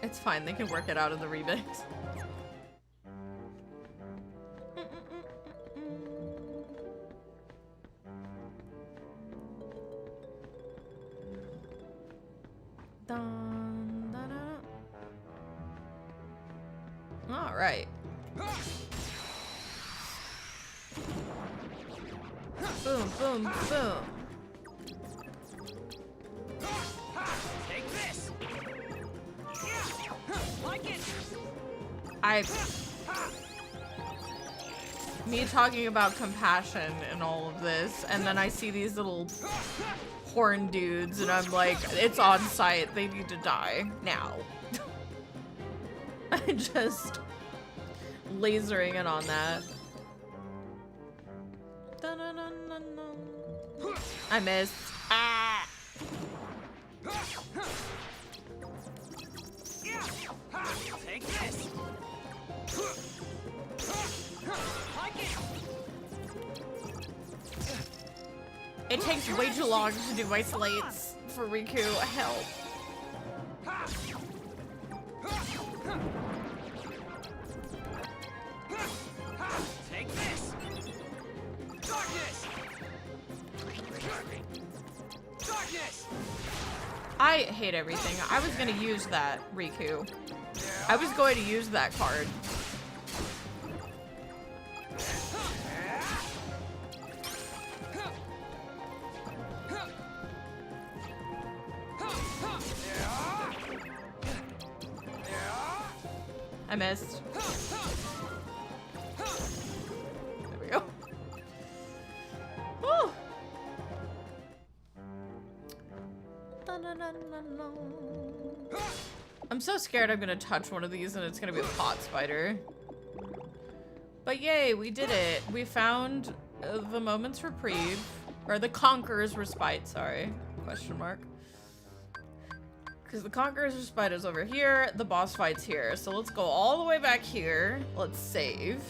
A: It's fine, they can work it out in the remix. All right. Boom, boom, boom.
B: Take this. Like it.
A: Me talking about compassion and all of this, and then I see these little horn dudes, and I'm like, it's on site. They need to die now. I'm just lasering in on that. I missed. Ah!
B: Take this. Like it.
A: It takes way too long to do my slates for Riku. Help.
B: Take this. Darkness. Darkness.
A: I hate everything. I was gonna use that, Riku. I was going to use that card. I missed. There we go. Woo! I'm so scared I'm gonna touch one of these and it's gonna be a pot spider. But yay, we did it. We found the moment's reprieve, or the conqueror's respite, sorry, question mark. Because the conqueror's respite is over here, the boss fight's here. So let's go all the way back here. Let's save.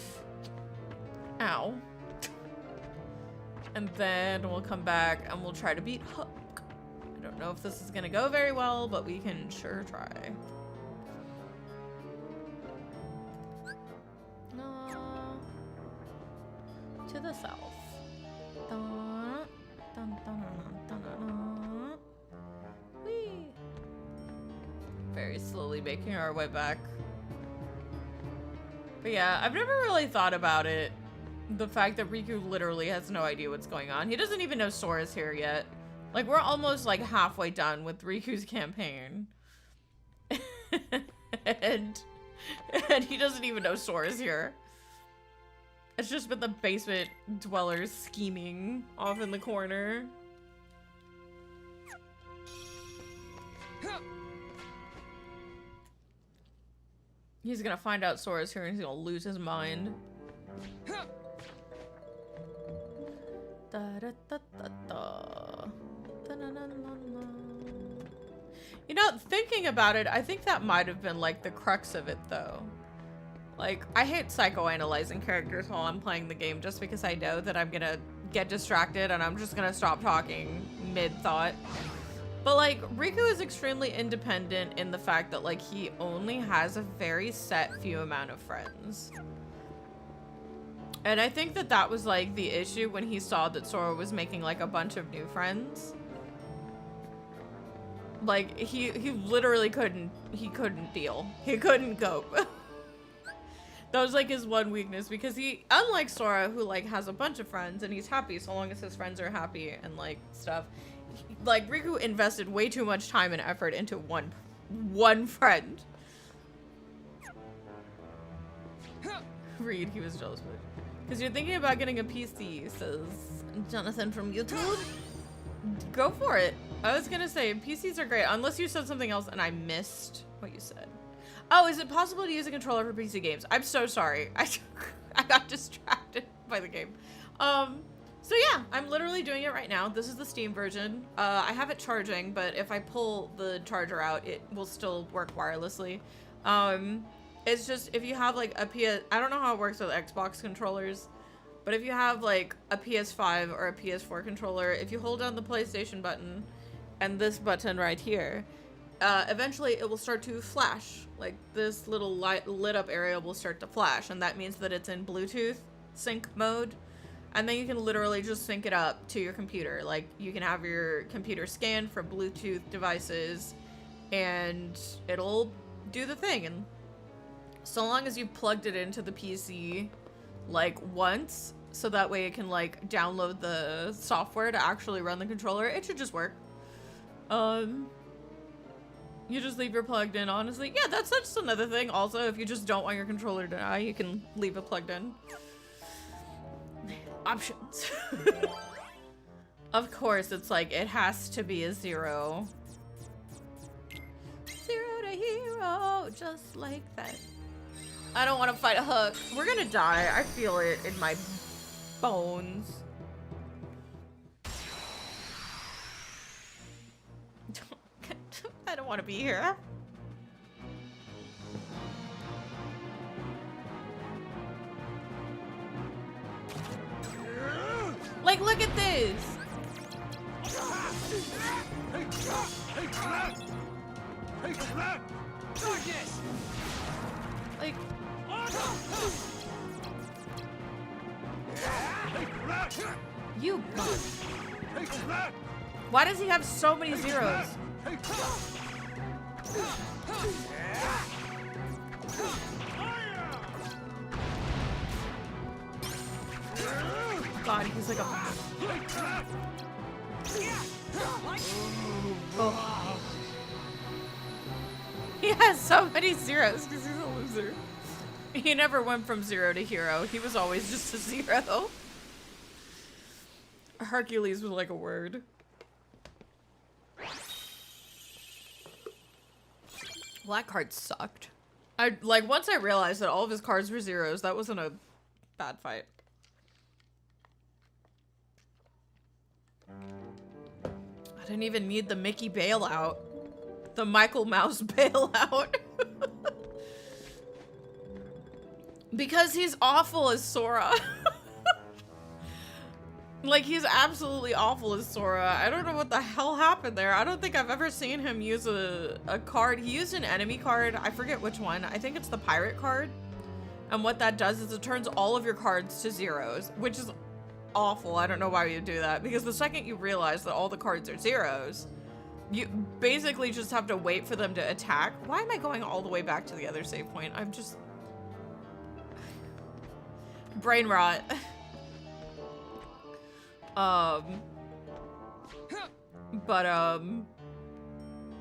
A: Ow. And then we'll come back and we'll try to beat Hook. I don't know if this is gonna go very well, but we can sure try. To the south. Dun, dun, dun, dun, dun, dun. Whee. Very slowly making our way back. But yeah, I've never really thought about it. The fact that Riku literally has no idea what's going on. He doesn't even know Sora's here yet. Like, we're almost like halfway done with Riku's campaign. and he doesn't even know Sora's here. It's just been the basement dwellers scheming off in the corner. He's gonna find out Sora's here and he's gonna lose his mind. Da, da, da, da, da. Da, na, na, na, na. You know, thinking about it, I think that might have been like the crux of it though. Like, I hate psychoanalyzing characters while I'm playing the game just because I know that I'm gonna get distracted and I'm just gonna stop talking mid-thought. But like, Riku is extremely independent in the fact that like he only has a very set few amount of friends. And I think that that was like the issue when he saw that Sora was making like a bunch of new friends. Like, he literally couldn't deal. He couldn't cope. That was like his one weakness because he, unlike Sora, who like has a bunch of friends and he's happy so long as his friends are happy and like stuff, like Riku invested way too much time and effort into one friend. Reed, he was jealous of it. Because you're thinking about getting a PC, says Jonathan from YouTube. Go for it. I was gonna say, PCs are great, unless you said something else and I missed what you said. Oh, is it possible to use a controller for PC games? I'm so sorry. I got distracted by the game. So yeah, I'm literally doing it right now. This is the Steam version. I have it charging, but if I pull the charger out, it will still work wirelessly. It's just, if you have like I don't know how it works with Xbox controllers, but if you have like a PS5 or a PS4 controller, if you hold down the PlayStation button and this button right here, eventually it will start to flash. Like this little lit up area will start to flash, and that means that it's in Bluetooth sync mode. And then you can literally just sync it up to your computer. Like, you can have your computer scanned for Bluetooth devices and it'll do the thing. And so long as you plugged it into the PC like once, so that way it can like download the software to actually run the controller, it should just work. You just leave your plugged in, honestly. Yeah, that's just another thing. Also, if you just don't want your controller to die, you can leave it plugged in. Options. Of course, it's like, it has to be a 0. 0 to hero, just like that. I don't want to fight a Hook. We're gonna die. I feel it in my bones. I don't want to be here. Like, look at this. Like, you bug. Why does he have so many zeros? God, he's like a... Oh. He has so many zeros because he's a loser. He never went from 0 to hero. He was always just a 0. Hercules was like a word. Black card sucked. Like, once I realized that all of his cards were zeros, that wasn't a bad fight. I didn't even need the Mickey bailout. The Michael Mouse bailout. Because he's awful as Sora. Like, he's absolutely awful as Sora. I don't know what the hell happened there. I don't think I've ever seen him use a card. He used an enemy card. I forget which one. I think it's the pirate card. And what that does is it turns all of your cards to zeros, which is awful. I don't know why you do that. Because the second you realize that all the cards are zeros, you basically just have to wait for them to attack. Why am I going all the way back to the other save point? I'm just... brain rot.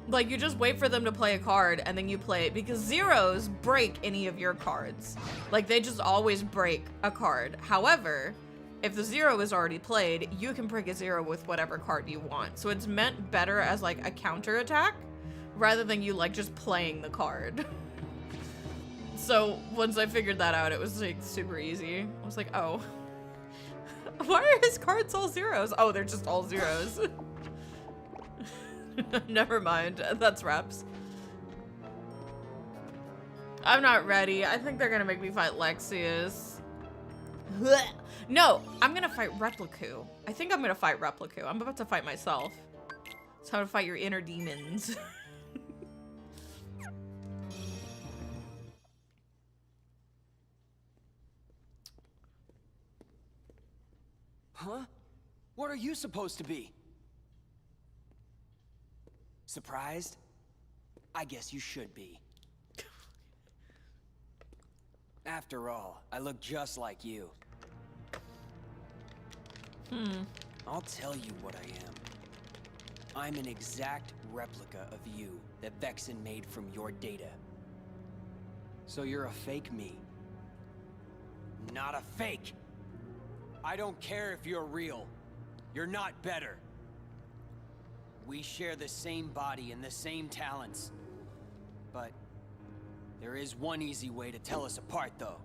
A: Like, you just wait for them to play a card and then you play it, because zeros break any of your cards. Like, they just always break a card. However, if the zero is already played, you can break a zero with whatever card you want. So it's meant better as like a counter attack rather than you like just playing the card. So once I figured that out, it was like super easy. I was like, oh. Why are his cards all zeros? Oh, they're just all zeros. Never mind. That's reps. I'm not ready. I think they're gonna make me fight Lexius. No, I'm gonna fight Repliku. I think I'm gonna fight Repliku. I'm about to fight myself. It's how to fight your inner demons.
C: Huh? What are you supposed to be? Surprised? I guess you should be. After all, I look just like you. I'll tell you what I am. I'm an exact replica of you that Vexen made from your data. So you're a fake me. Not a fake! I don't care if you're real. You're not better. We share the same body and the same talents. But there is one easy way to tell us apart, though.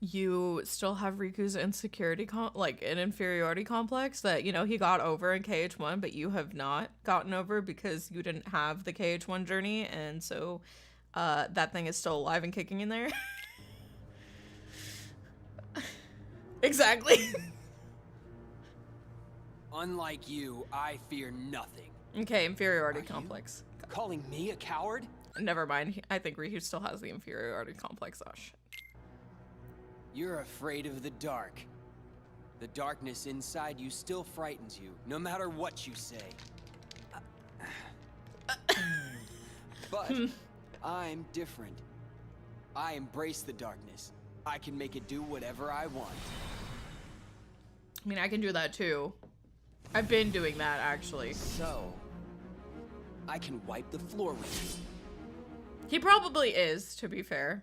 A: You still have Riku's insecurity, like an inferiority complex that, you know, he got over in KH1, but you have not gotten over because you didn't have the KH1 journey, and so that thing is still alive and kicking in there. Exactly.
C: Unlike you, I fear nothing.
A: Okay, inferiority complex.
C: Calling me a coward?
A: Never mind. I think Riku still has the inferiority complex. Oh, shit.
C: You're afraid of the dark. The darkness inside you still frightens you, no matter what you say. But I'm different. I embrace the darkness. I can make it do whatever I want.
A: I mean, I can do that too. I've been doing that, actually.
C: So, I can wipe the floor with you.
A: He probably is, to be fair.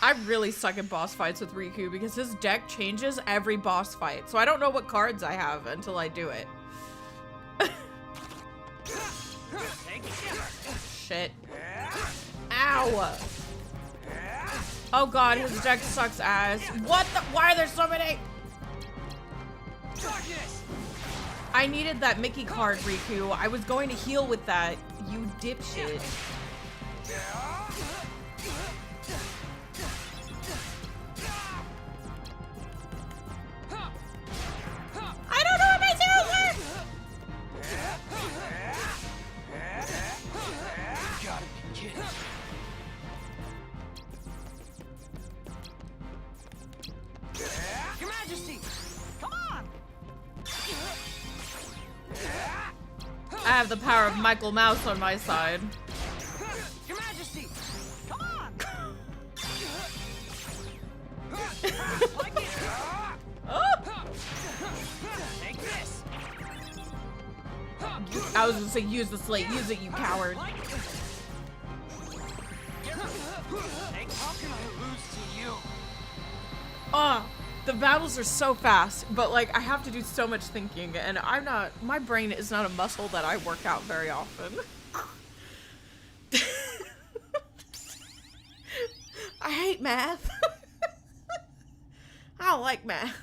A: I really suck at boss fights with Riku because his deck changes every boss fight. So I don't know what cards I have until I do it. Shit. Ow! Oh god, his deck sucks ass. What the? Why are there so many? I needed that Mickey card, Riku. I was going to heal with that, you dipshit. I don't know what my zeros are!
C: You gotta be kidding.
B: Your Majesty! Come on!
A: I have the power of Michael Mouse on my side.
B: Your Majesty! Come on! Like it! Take this!
A: I was gonna say use the slate. Use it, you coward.
B: Like it. How can I lose to you?
A: Oh, the battles are so fast, but like I have to do so much thinking, and my brain is not a muscle that I work out very often. I hate math. I don't like math.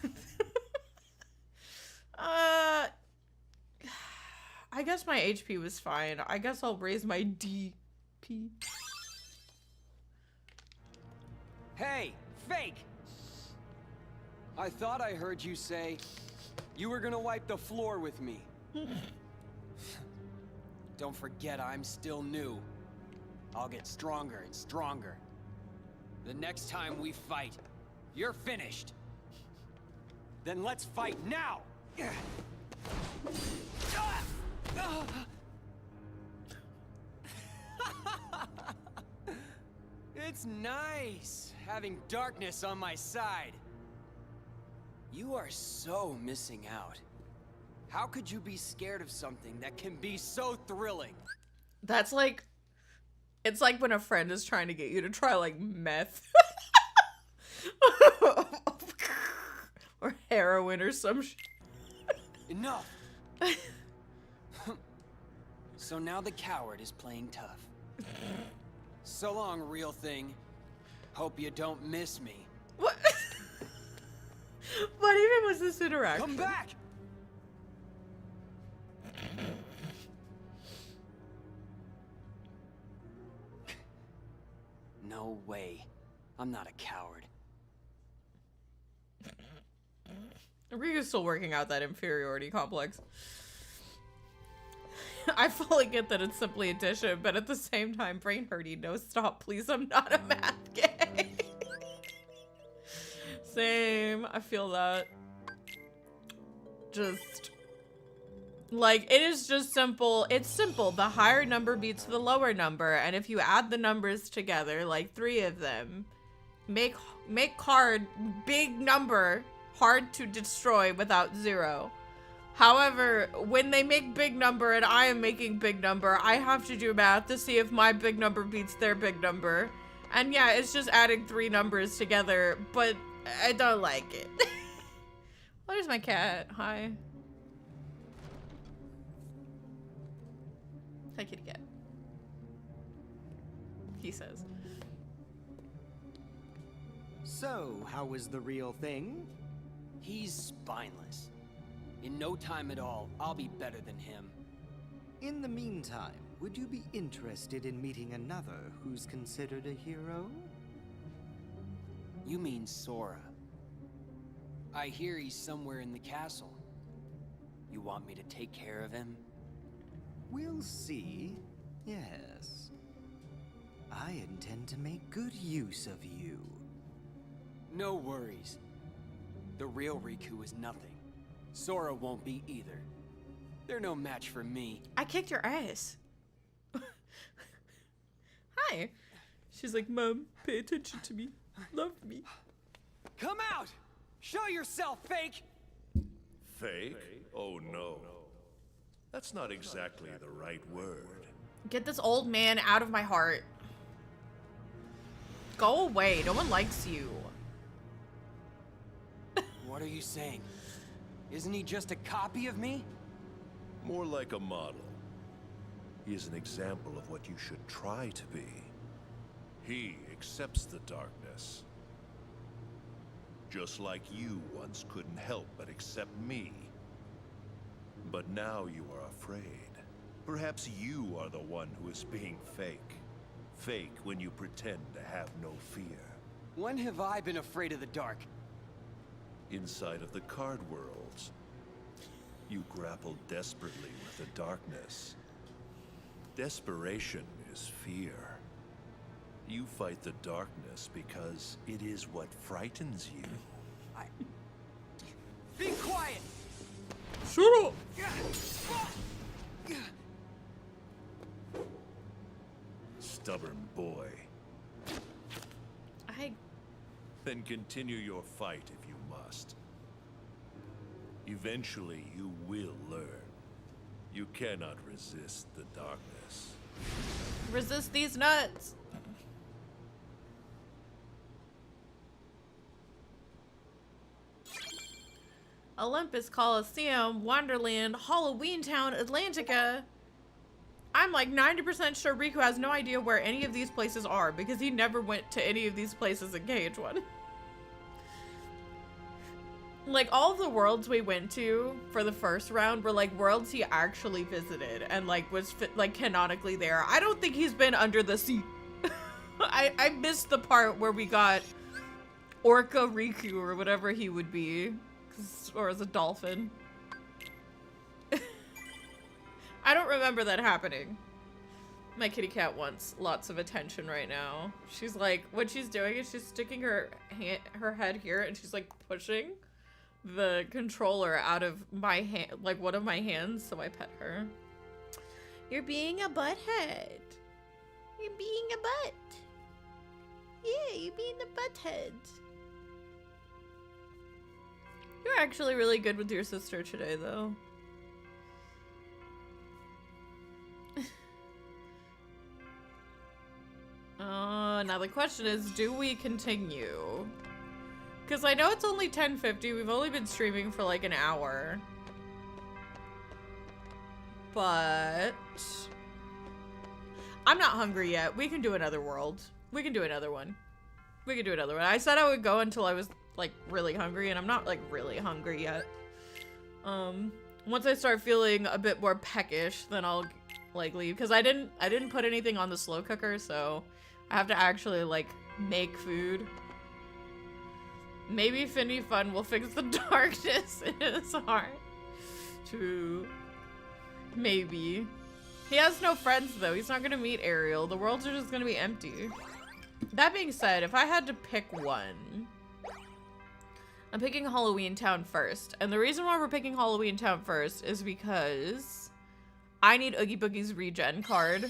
A: I guess my HP was fine. I guess I'll raise my DP.
C: Hey, fake! I thought I heard you say you were gonna wipe the floor with me. Don't forget I'm still new. I'll get stronger and stronger. The next time we fight, you're finished. Then let's fight now! It's nice having darkness on my side. You are so missing out. How could you be scared of something that can be so thrilling?
A: That's like, it's like when a friend is trying to get you to try like meth. Or heroin or some shit.
C: Enough! So now the coward is playing tough. So long, real thing. Hope you don't miss me.
A: What? What even was this interaction?
C: Come back! No way. I'm not a coward.
A: Riku's still working out that inferiority complex. I fully get that it's simply addition, but at the same time, brain hurting. No, stop, please. I'm not a math gay. Same. I feel that. Just like, it is just simple. It's simple. The higher number beats the lower number, and if you add the numbers together, like 3 of them, make card big number hard to destroy without 0. However, when they make big number and I am making big number, I have to do math to see if my big number beats their big number. And yeah, it's just adding 3 numbers together, but I don't like it. Oh, there's my cat. Hi. Hi, kitty cat. He says.
D: So, how was the real thing?
C: He's spineless. In no time at all, I'll be better than him.
D: In the meantime, would you be interested in meeting another who's considered a hero?
C: You mean Sora. I hear he's somewhere in the castle. You want me to take care of him?
D: We'll see. Yes. I intend to make good use of you.
C: No worries. The real Riku is nothing. Sora won't be either. They're no match for me.
A: I kicked your ass. Hi. She's like, Mom, pay attention to me. Love me.
C: Come out! Show yourself, fake!
E: Fake? Oh no. That's not exactly the right word.
A: Get this old man out of my heart. Go away. No one likes you.
C: What are you saying? Isn't he just a copy of me?
E: More like a model. He is an example of what you should try to be. He accepts the darkness. Just like you once couldn't help but accept me. But now you are afraid. Perhaps you are the one who is being fake. Fake when you pretend to have no fear.
C: When have I been afraid of the dark?
E: Inside of the card worlds, you grapple desperately with the darkness. Desperation is fear. You fight the darkness because it is what frightens you.
C: Be quiet!
A: Shut up.
E: Stubborn boy. Then continue your fight if you must. Eventually, you will learn. You cannot resist the darkness.
A: Resist these nuts. Olympus Coliseum, Wonderland, Halloween Town, Atlantica. I'm like 90% sure Riku has no idea where any of these places are because he never went to any of these places in KH1. Like, all of the worlds we went to for the first round were like worlds he actually visited and like was like canonically there. I don't think he's been under the sea. I missed the part where we got Orca Riku or whatever he would be. Or as a dolphin. I don't remember that happening. My kitty cat wants lots of attention right now. She's like, what she's doing is she's sticking her head here and she's like pushing the controller out of my hand, like one of my hands, so I pet her. You're being a butthead. You're being a butt. Yeah, you're being a butthead. You're actually really good with your sister today, though. Now the question is, do we continue? Because I know it's only 10:50. We've only been streaming for like an hour. But I'm not hungry yet. We can do another world. We can do another one. We can do another one. I said I would go until I was like really hungry, and I'm not like really hungry yet. Once I start feeling a bit more peckish, then I'll like leave, because I didn't put anything on the slow cooker, so I have to actually like make food. Maybe Finny Fun will fix the darkness in his heart. True. Maybe. He has no friends though. He's not gonna meet Ariel. The worlds are just gonna be empty. That being said, if I had to pick one, I'm picking Halloween Town first. And the reason why we're picking Halloween Town first is because I need Oogie Boogie's regen card.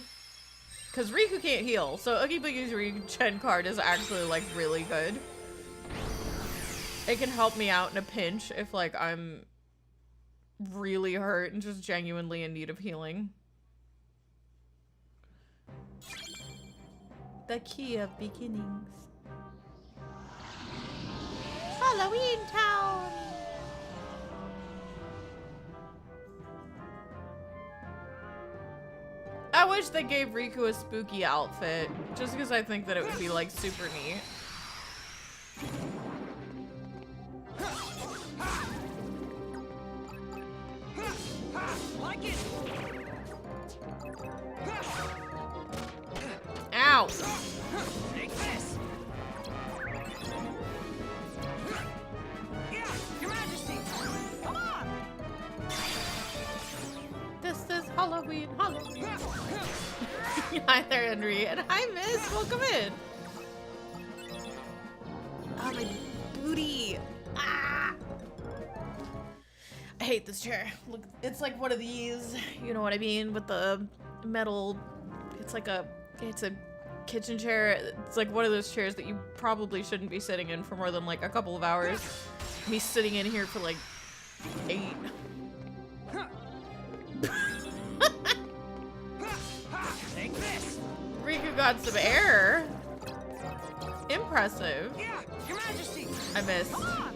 A: Because Riku can't heal, so Oogie Boogie's regen card is actually like really good. It can help me out in a pinch if like I'm really hurt and just genuinely in need of healing. The key of beginnings. Halloween Town! I wish they gave Riku a spooky outfit, just because I think that it would be like super neat.
B: Like it.
A: Ow!
B: Take this. Yeah, Your Majesty. Come on.
A: This is Halloween, Halloween. Hi there, Henry, and hi, Miss. Welcome in. Oh, my booty. Ah! I hate this chair. Look, it's like one of these. You know what I mean? With the metal. It's a kitchen chair. It's like one of those chairs that you probably shouldn't be sitting in for more than like a couple of hours. Me sitting in here for like 8.
B: Take this.
A: Riku got some air. Impressive.
B: Yeah, Your Majesty.
A: I missed.
B: Come on.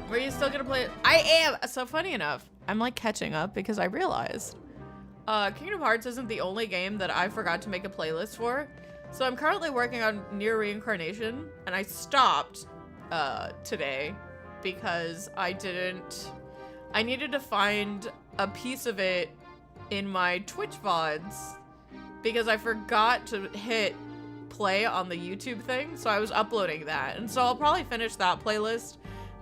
A: Were you still gonna play it? I am! So funny enough, I'm like catching up because I realized Kingdom Hearts isn't the only game that I forgot to make a playlist for. So I'm currently working on Near Reincarnation, and I stopped today because I needed to find a piece of it in my Twitch VODs because I forgot to hit play on the YouTube thing, so I was uploading that. And so I'll probably finish that playlist.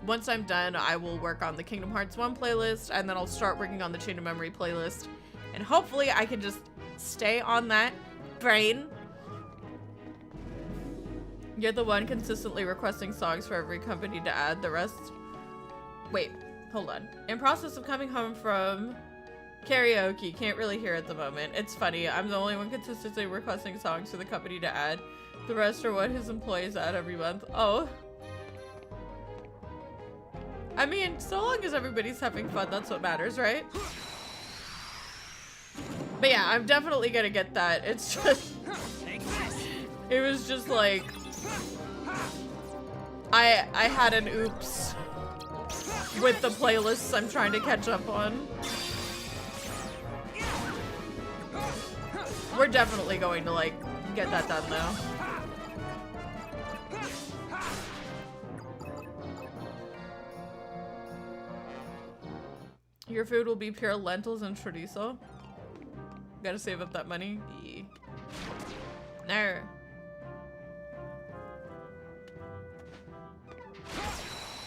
A: Once I'm done, I will work on the Kingdom Hearts 1 playlist, and then I'll start working on the Chain of Memory playlist. And hopefully I can just stay on that brain. You're the one consistently requesting songs for every company to add. The rest... Wait, hold on. In process of coming home from karaoke. Can't really hear at the moment. It's funny. I'm the only one consistently requesting songs for the company to add. The rest are what his employees add every month. Oh. I mean, so long as everybody's having fun, that's what matters, right? But yeah, I'm definitely gonna get that. It's just... It was just like... I had an oops with the playlists I'm trying to catch up on. We're definitely going to, like, get that done, though. Your food will be pure lentils and chorizo. Gotta save up that money. Yeah. There.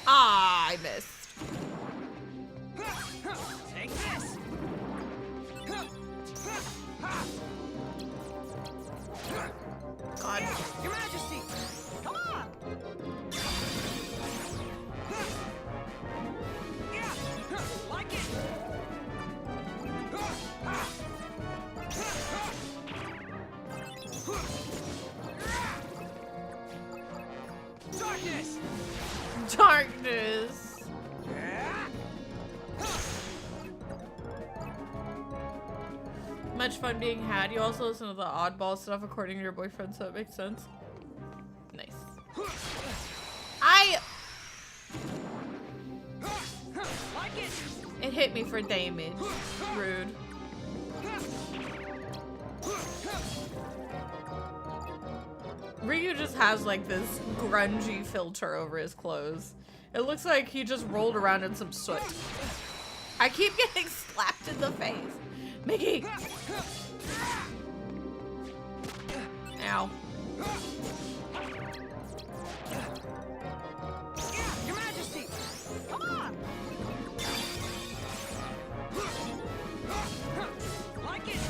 A: Ah, I missed.
B: Take this.
A: God.
B: Your Majesty. Come on. Yeah. Like it. Darkness.
A: Darkness. Much fun being had. You also listen to the oddball stuff according to your boyfriend, so it makes sense. Nice.
B: Like it.
A: It hit me for damage. Rude. Ryu just has like this grungy filter over his clothes. It looks like he just rolled around in some soot. I keep getting slapped in the face. Mickey! Ow.
B: Your Majesty. Come on. Like it.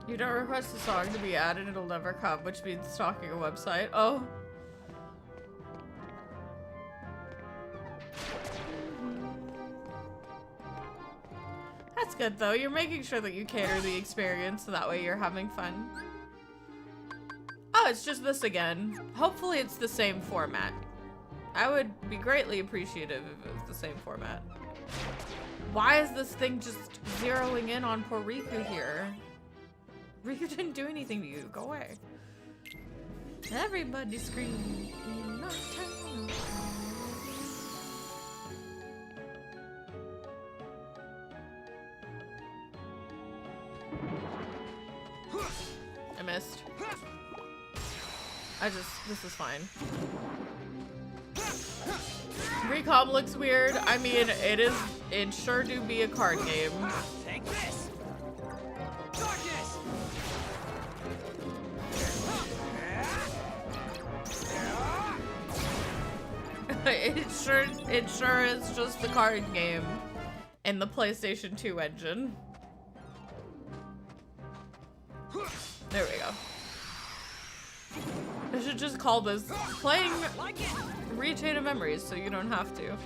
A: You don't request a song to be added, it'll never come, which means stalking a website. Oh. That's good though. You're making sure that you cater the experience so that way you're having fun. Oh, it's just this again. Hopefully it's the same format. I would be greatly appreciative if it was the same format. Why is this thing just zeroing in on poor Riku here? Riku didn't do anything to you. Go away. Everybody scream. I missed. This is fine. Recom looks weird. I mean, it sure do be a card game.
B: Take this. Darkness.
A: It sure is just a card game in the PlayStation 2 engine. There we go. I should just call this playing Rechain of Memories so you don't have to.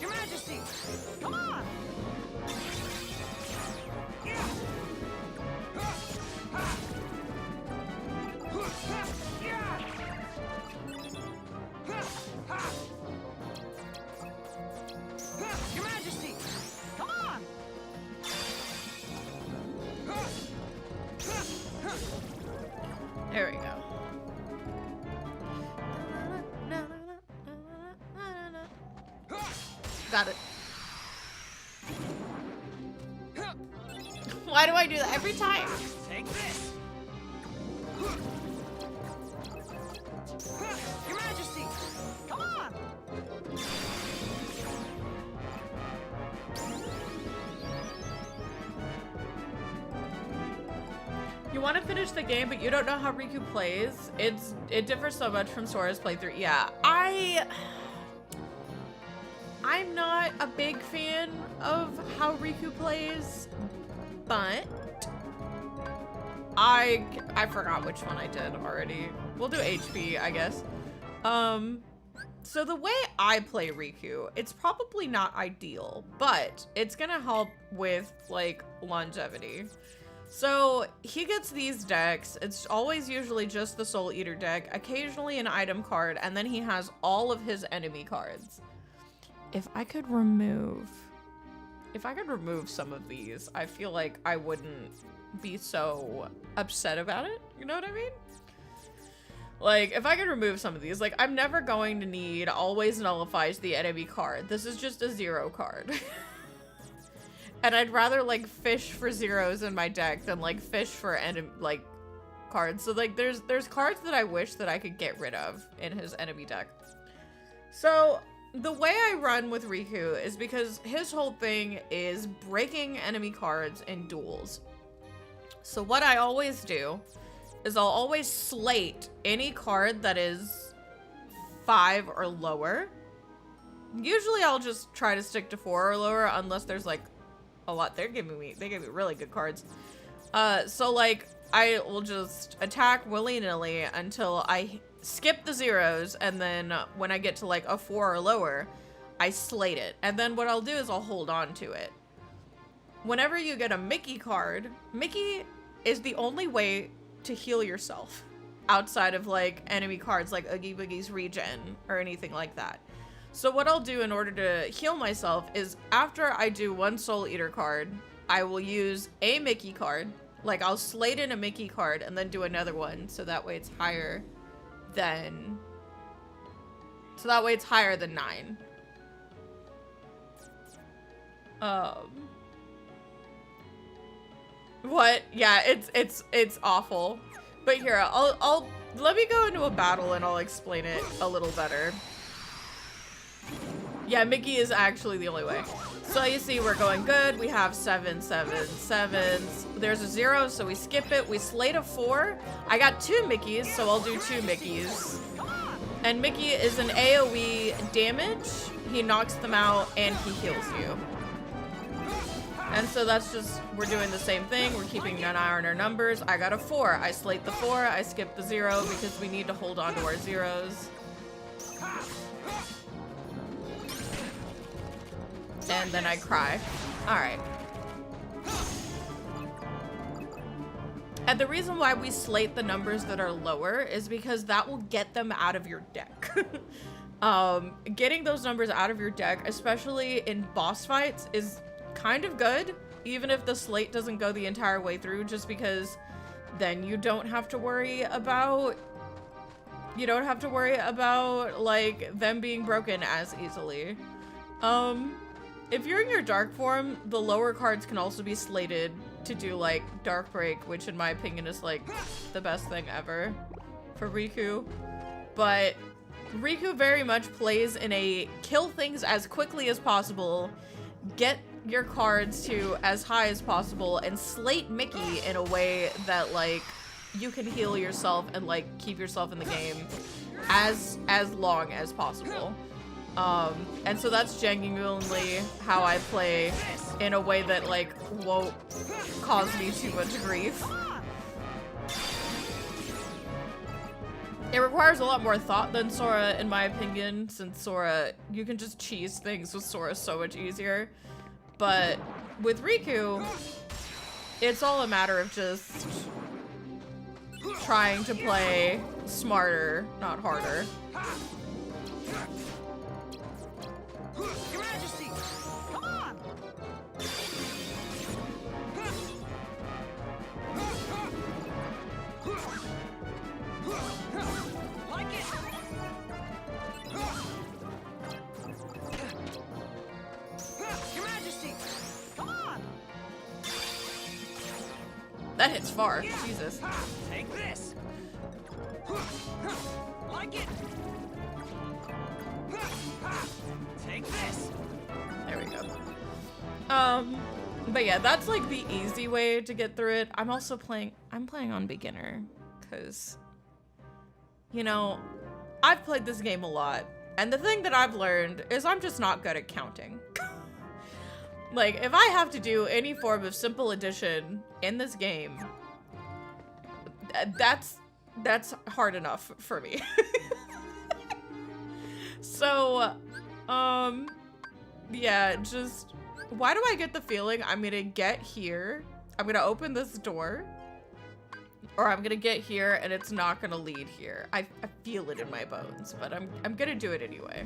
B: Your Majesty. Come on. Your Majesty. Come on.
A: There we go. Got it. Why do I do that every time?
B: Take this. Your Majesty. Come on.
A: You want to finish the game, but you don't know how Riku plays. It differs so much from Sora's playthrough. Yeah, I'm not a big fan of how Riku plays, but I forgot which one I did already. We'll do HP, I guess. So the way I play Riku, it's probably not ideal, but it's gonna help with like longevity. So he gets these decks. It's always usually just the Soul Eater deck, occasionally an item card, and then he has all of his enemy cards. If I could remove some of these, I feel like I wouldn't be so upset about it. You know what I mean? Like, if I could remove some of these, like, I'm never going to need always nullifies the enemy card. This is just a 0 card. And I'd rather, like, fish for zeros in my deck than, like, fish for cards. So like there's cards that I wish that I could get rid of in his enemy deck. So the way I run with Riku is because his whole thing is breaking enemy cards in duels. So what I always do is I'll always slate any card that is 5 or lower. Usually I'll just try to stick to 4 or lower unless there's like a lot. They give me really good cards. So like I will just attack willy-nilly until I skip the zeros, and then when I get to like a 4 or lower, I slate it. And then what I'll do is I'll hold on to it. Whenever you get a Mickey card, Mickey is the only way to heal yourself outside of like enemy cards like Oogie Boogie's regen or anything like that. So what I'll do in order to heal myself is after I do one Soul Eater card, I will use a Mickey card. Like I'll slate in a Mickey card and then do another one, so that way it's higher than 9. What? Yeah, it's awful. But here, I'll let me go into a battle and I'll explain it a little better. Yeah, Mickey is actually the only way. So you see, we're going good. We have 7, 7, 7s. There's a 0, so we skip it. We slate a 4. I got 2 Mickeys, so I'll do 2 Mickeys. And Mickey is an AoE damage. He knocks them out and he heals you. And so that's just, we're doing the same thing. We're keeping an eye on our numbers. I got a 4. I slate the 4. I skip the 0 because we need to hold on to our zeros. And then I cry. Alright. And the reason why we slate the numbers that are lower is because that will get them out of your deck. Getting those numbers out of your deck, especially in boss fights, is kind of good, even if the slate doesn't go the entire way through, just because then you don't have to worry about like them being broken as easily. If you're in your dark form, the lower cards can also be slated to do like Dark Break, which in my opinion is like the best thing ever for Riku. But Riku very much plays in a kill things as quickly as possible, get your cards to as high as possible, and slate Mickey in a way that like you can heal yourself and like keep yourself in the game as long as possible. And so that's genuinely how I play in a way that like won't cause me too much grief. It requires a lot more thought than Sora, in my opinion, since Sora, you can just cheese things with Sora so much easier. But with Riku, it's all a matter of just trying to play smarter, not harder.
B: Your Majesty, come on! Like it! Your Majesty, come on!
A: That hits far. Jesus.
B: Take this! Like it! Take this!
A: There we go. But yeah, that's like the easy way to get through it. I'm playing on beginner, because, you know, I've played this game a lot, and the thing that I've learned is I'm just not good at counting. Like, if I have to do any form of simple addition in this game, that's hard enough for me. So, yeah, just, why do I get the feeling I'm gonna get here, I'm gonna open this door, or I'm gonna get here and it's not gonna lead here. I feel it in my bones, but I'm gonna do it anyway.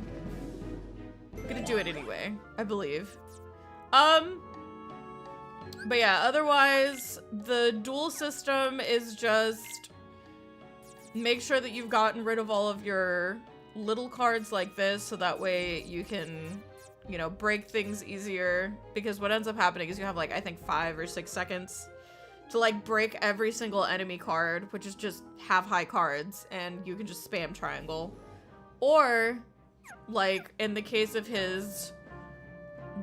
A: I'm gonna do it anyway, I believe. But yeah, otherwise, the duel system is just make sure that you've gotten rid of all of your little cards like this, so that way you can, you know, break things easier, because what ends up happening is you have like, I think 5 or 6 seconds to like break every single enemy card, which is just have high cards, and you can just spam triangle. Or, like, in the case of his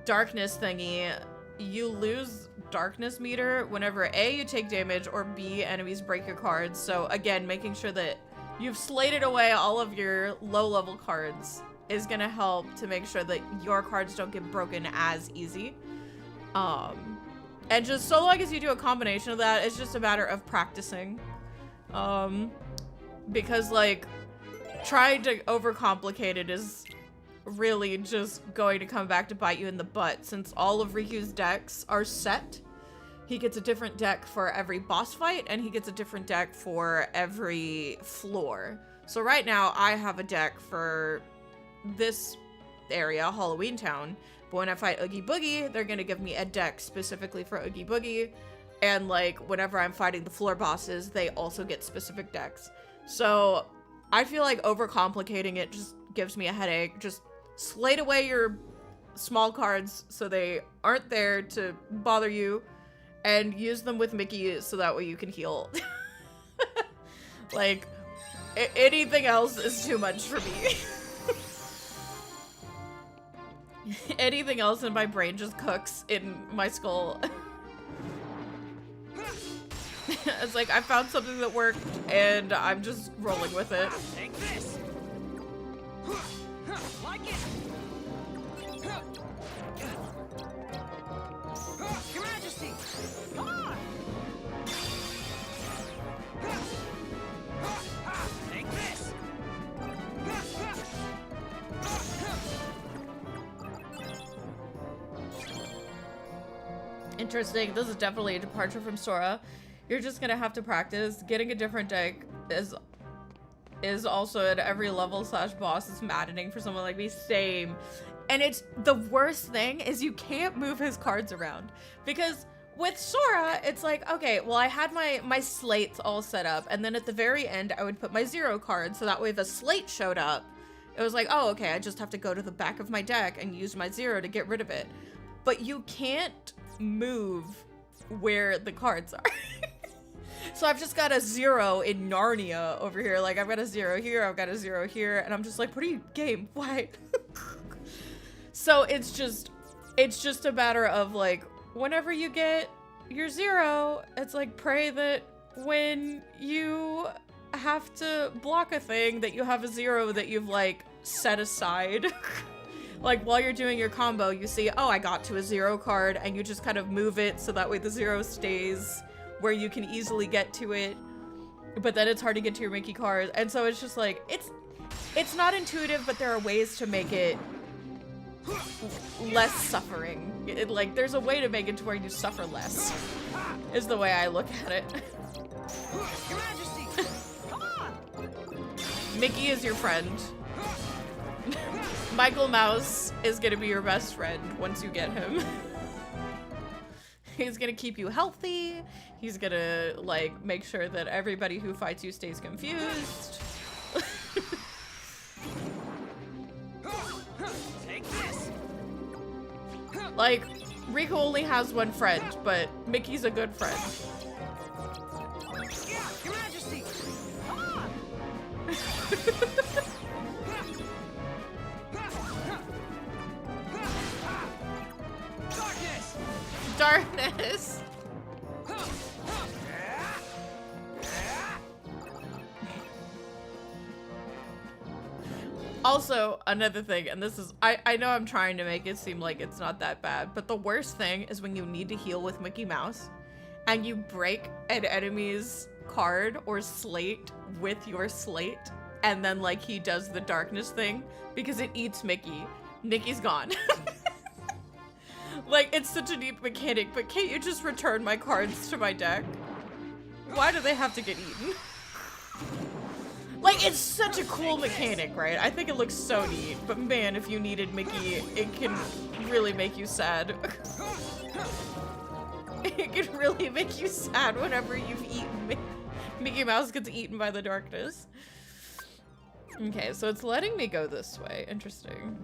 A: darkness thingy, you lose darkness meter whenever A, you take damage, or B, enemies break your cards. So again, making sure that you've slated away all of your low level cards is gonna help to make sure that your cards don't get broken as easy. And just so long as you do a combination of that, it's just a matter of practicing. Because like, trying to overcomplicate it is really just going to come back to bite you in the butt, since all of Riku's decks are set. He gets a different deck for every boss fight, and he gets a different deck for every floor. So right now, I have a deck for this area, Halloween Town, but when I fight Oogie Boogie, they're gonna give me a deck specifically for Oogie Boogie, and like, whenever I'm fighting the floor bosses, they also get specific decks. So I feel like overcomplicating it just gives me a headache. Just slate away your small cards so they aren't there to bother you, and use them with Mickey so that way you can heal. Like, anything else is too much for me. Anything else in my brain just cooks in my skull. It's like, I found something that worked, and I'm just rolling with it.
B: Take this. Like it. Your Majesty, come on. Take this.
A: Interesting. This is definitely a departure from Sora. You're just gonna have to practice. Getting a different deck is also at every level / boss is maddening for someone like me. Same. And it's the worst thing is you can't move his cards around, because with Sora, it's like, okay, well, I had my slates all set up, and then at the very end, I would put my 0 card, so that way if a slate showed up, it was like, oh, okay, I just have to go to the back of my deck and use my 0 to get rid of it. But you can't move where the cards are. So I've just got a 0 in Narnia over here. Like, I've got a 0 here, I've got a 0 here, and I'm just like, what are you, game? Why? So it's just a matter of, like, whenever you get your 0, it's like, pray that when you have to block a thing, that you have a 0 that you've, like, set aside. Like, while you're doing your combo, you see, oh, I got to a 0 card, and you just kind of move it so that way the 0 stays where you can easily get to it, but then it's hard to get to your Mickey card. And so it's just like, it's not intuitive, but there are ways to make it less suffering. Like, there's a way to make it to where you suffer less, is the way I look at it.
B: Your Majesty, come on.
A: Mickey is your friend. Michael Mouse is gonna be your best friend once you get him. He's gonna keep you healthy. He's gonna, like, make sure that everybody who fights you stays confused.
B: Take this.
A: Like, Riku only has one friend, but Mickey's a good friend.
B: Yeah, Your Majesty, come on. Darkness.
A: Darkness. Also, another thing, and this is, I know I'm trying to make it seem like it's not that bad, but the worst thing is when you need to heal with Mickey Mouse and you break an enemy's card or slate with your slate, and then, like, he does the darkness thing because it eats Mickey. Mickey's gone. Like, it's such a neat mechanic, but can't you just return my cards to my deck? Why do they have to get eaten? Like, it's such a cool mechanic, right? I think it looks so neat, but man, if you needed Mickey, it can really make you sad. It can really make you sad whenever you've eaten Mickey Mouse gets eaten by the darkness. Okay, so it's letting me go this way. Interesting.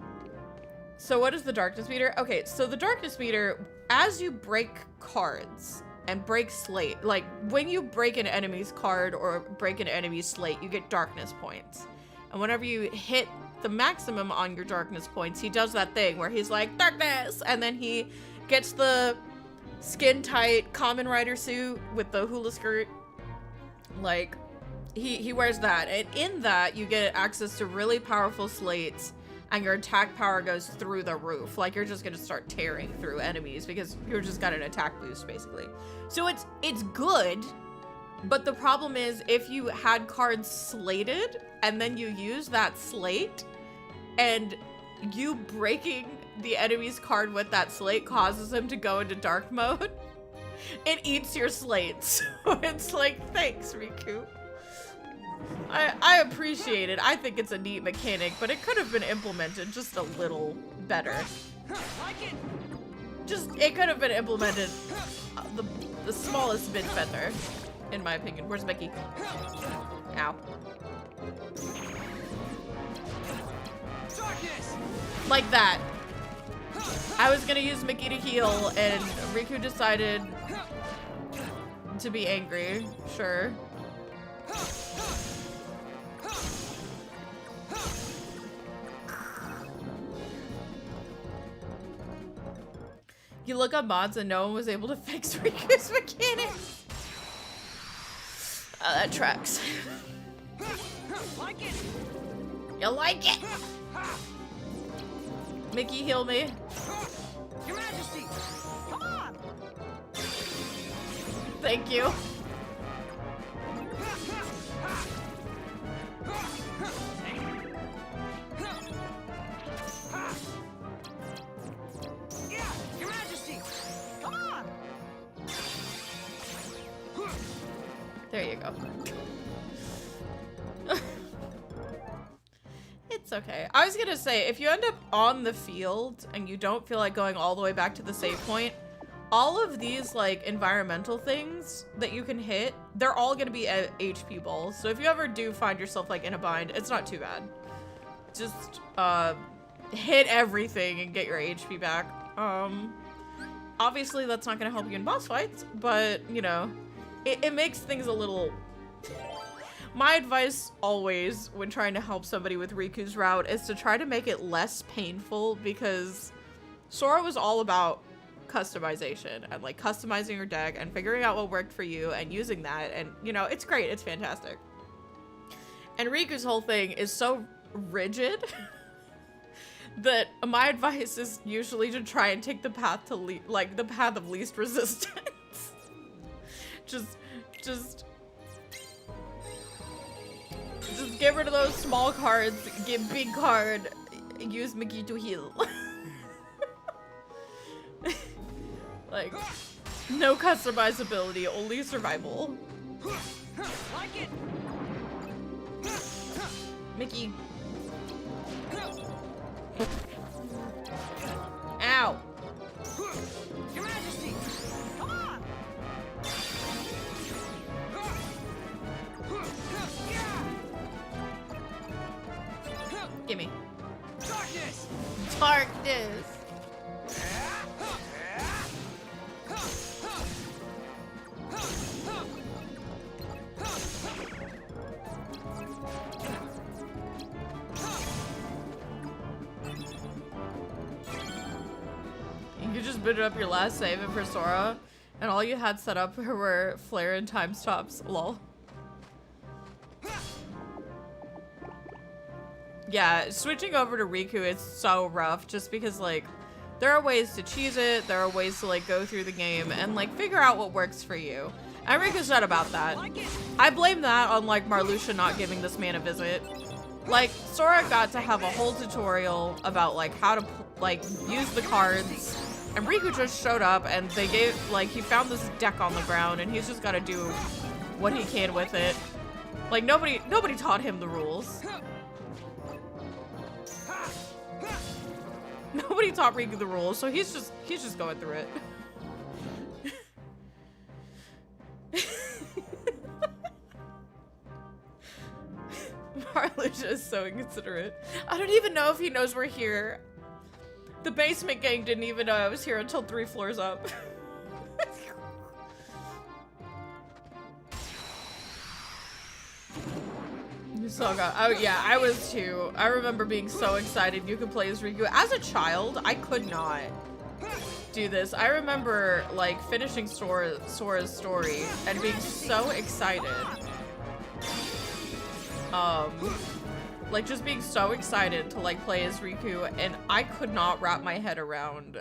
A: So what is the darkness meter? Okay, so the darkness meter, as you break cards, and break slate. Like, when you break an enemy's card or break an enemy's slate, you get darkness points. And whenever you hit the maximum on your darkness points, he does that thing where he's like, darkness! And then he gets the skin-tight Kamen Rider suit with the hula skirt. Like, he wears that. And in that, you get access to really powerful slates, and your attack power goes through the roof. Like, you're just gonna start tearing through enemies because you're just got an attack boost, basically. So it's good, but the problem is if you had cards slated and then you use that slate, and you breaking the enemy's card with that slate causes him to go into dark mode, it eats your slate. So it's like, thanks, Riku. I appreciate it. I think it's a neat mechanic, but it could have been implemented just a little better. It could have been implemented the smallest bit better, in my opinion. Where's Mickey? Ow. Like that. I was gonna use Mickey to heal, and Riku decided to be angry. Sure. You look up mods and no one was able to fix Riku's mechanics. Oh, that tracks. You like it? Mickey, heal me.
B: Your Majesty, come on!
A: Thank you.
B: Yeah, Your Majesty, come on!
A: There you go. It's okay. I was gonna say, if you end up on the field and you don't feel like going all the way back to the save point, all of these like environmental things that you can hit, they're all gonna be HP balls. So if you ever do find yourself like in a bind, it's not too bad. Just hit everything and get your HP back. Obviously that's not gonna help you in boss fights, but you know, it makes things a little... My advice always when trying to help somebody with Riku's route is to try to make it less painful, because Sora was all about customization and like customizing your deck and figuring out what worked for you and using that, and you know, it's great, it's fantastic. And Riku's whole thing is so rigid that my advice is usually to try and take the path to the path of least resistance. just get rid of those small cards, get big card, use Mickey to heal. Like, no customizability, only survival.
B: Like it.
A: Mickey. Ow.
B: Your Majesty, come on!
A: Gimme.
B: Darkness!
A: Darkness. You could just boot up your last save in for Sora, and all you had set up were flare and time stops. Lol. Yeah, switching over to Riku is so rough just because, like, there are ways to cheese it, there are ways to, like, go through the game and, like, figure out what works for you. And Riku's not about that. I blame that on, like, Marluxia not giving this man a visit. Like, Sora got to have a whole tutorial about, like, how to, like, use the cards, and Riku just showed up and they gave, like, he found this deck on the ground and he's just gotta do what he can with it. Like, nobody taught him the rules. Nobody taught Riku the rules, so he's just going through it. Marluxia is so inconsiderate. I don't even know if he knows we're here. The basement gang didn't even know I was here until 3 floors up. So good. Oh yeah, I was too. I remember being so excited you could play as Riku. As a child, I could not do this. I remember like finishing Sora's story and being so excited. Like just being so excited to like play as Riku, and I could not wrap my head around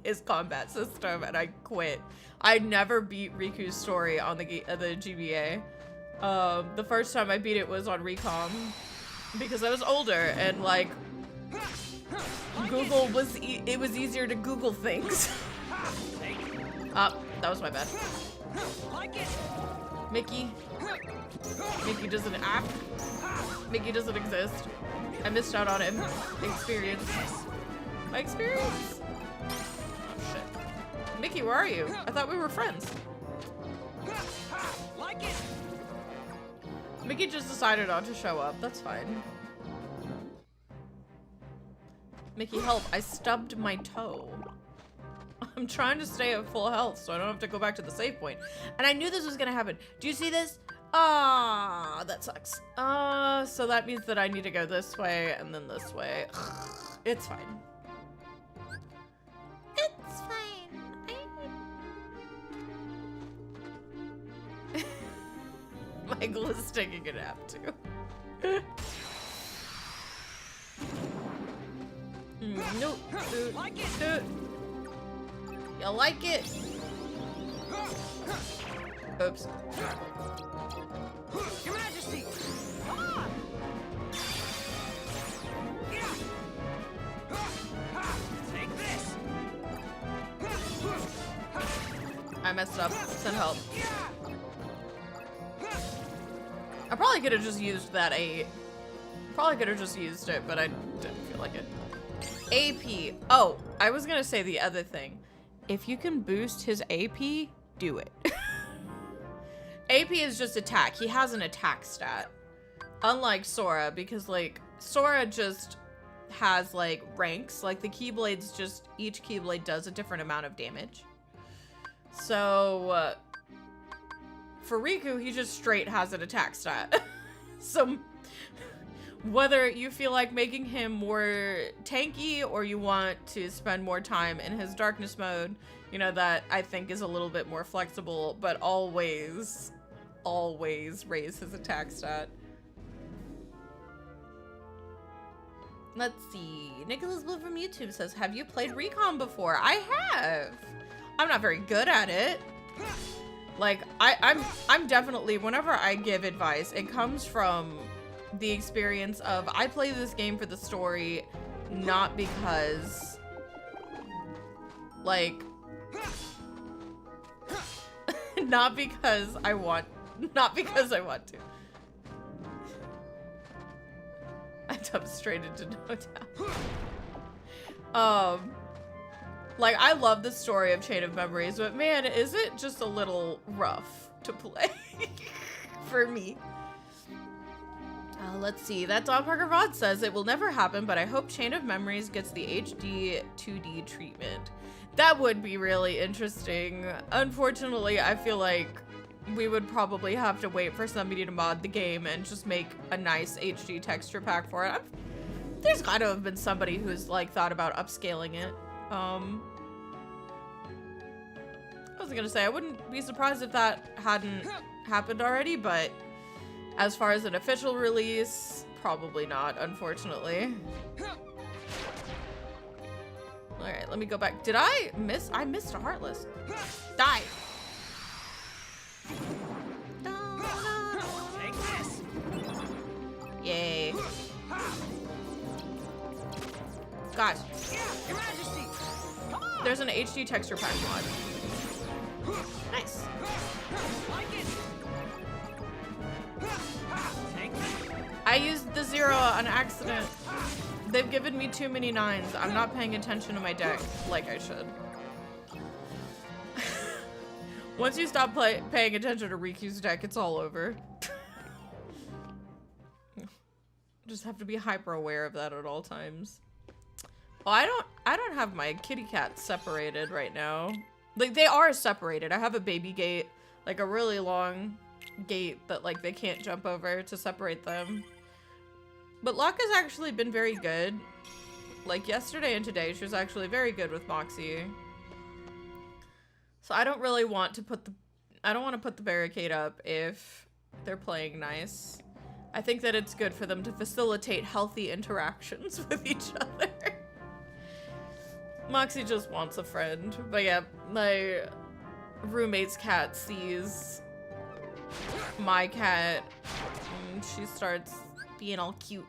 A: his combat system, and I quit. I never beat Riku's story on the GBA. The first time I beat it was on Recom because I was older and like Google was it was easier to Google things. That was my bad. Mickey doesn't act. Mickey doesn't exist. I missed out on him. Experience. My experience. Oh shit. Mickey, where are you? I thought we were friends. Mickey just decided not to show up. That's fine. Mickey, help. I stubbed my toe. I'm trying to stay at full health so I don't have to go back to the save point. And I knew this was gonna happen. Do you see this? Ah, that sucks. So that means that I need to go this way and then this way. It's fine. It's fine. Michael is taking a nap too. Nope.
B: Like it.
A: You like it? Oops.
B: Your Majesty. Come on. Take this.
A: I messed up. Send help. I probably could have just used that 8. Probably could have just used it, but I didn't feel like it. AP. Oh, I was gonna say the other thing. If you can boost his AP, do it. AP is just attack. He has an attack stat. Unlike Sora, because like Sora just has like ranks. Like the Keyblades just, each Keyblade does a different amount of damage. So for Riku, he just straight has an attack stat. So whether you feel like making him more tanky or you want to spend more time in his darkness mode, you know, that I think is a little bit more flexible, but always raise his attack stat. Let's see. Nicholas Blue from YouTube says, have you played Recon before? I have. I'm not very good at it. Like, I'm definitely, whenever I give advice, it comes from the experience of, I play this game for the story, not because, like, not because I want to. I jumped straight into no doubt. Like, I love the story of Chain of Memories, but man, is it just a little rough to play for me. Let's see. That Dog Parker VOD says it will never happen, but I hope Chain of Memories gets the HD 2D treatment. That would be really interesting. Unfortunately, I feel like we would probably have to wait for somebody to mod the game and just make a nice HD texture pack for it. There's got to have been somebody who's like thought about upscaling it. I was gonna say I wouldn't be surprised if that hadn't happened already, but as far as an official release, probably not, unfortunately. Alright, let me go back. Did I miss? I missed a Heartless. Die!
B: Take this.
A: Yay. God.
B: Your Majesty. Come on.
A: There's an HD texture pack mod. Nice.
B: Like it. Take this.
A: I used the 0 on accident. They've given me too many 9s. I'm not paying attention to my deck like I should. Once you stop paying attention to Riku's deck, it's all over. Just have to be hyper aware of that at all times. Well, I don't have my kitty cat separated right now. Like, they are separated. I have a baby gate, like a really long gate that like they can't jump over to separate them. But Locke has actually been very good. Like yesterday and today, she was actually very good with Moxie. So I don't really want to put the barricade up if they're playing nice. I think that it's good for them to facilitate healthy interactions with each other. Moxie just wants a friend. But yeah, my roommate's cat sees my cat and she starts being all cute.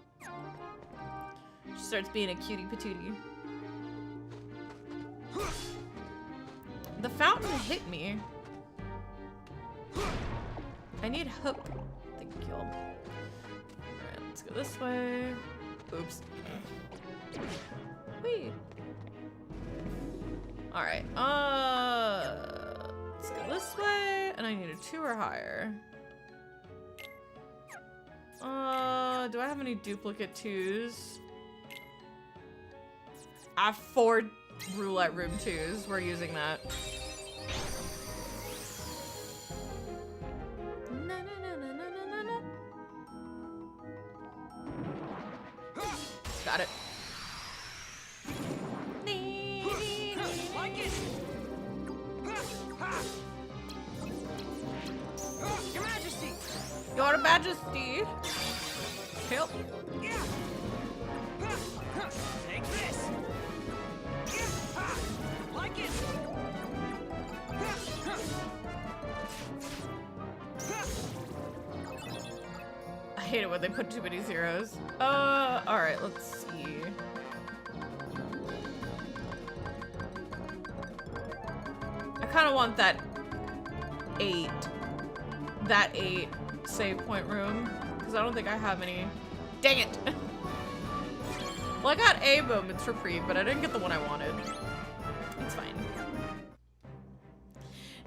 A: She starts being a cutie patootie. The fountain hit me. I need hope. Thank you. Alright, let's go this way. Oops. Whee. Alright, let's go this way. And I need a 2 or higher. Do I have any duplicate 2s? I have 4 roulette room 2s. We're using that. Got it.
B: Your Majesty!
A: Your Majesty! Help.
B: Take this! Like it!
A: I hate it when they put too many zeros. Alright, let's see. I kind of want that 8 save point room, because I don't think I have any. Dang it! Well, I got a moment's reprieve, but I didn't get the one I wanted. It's fine.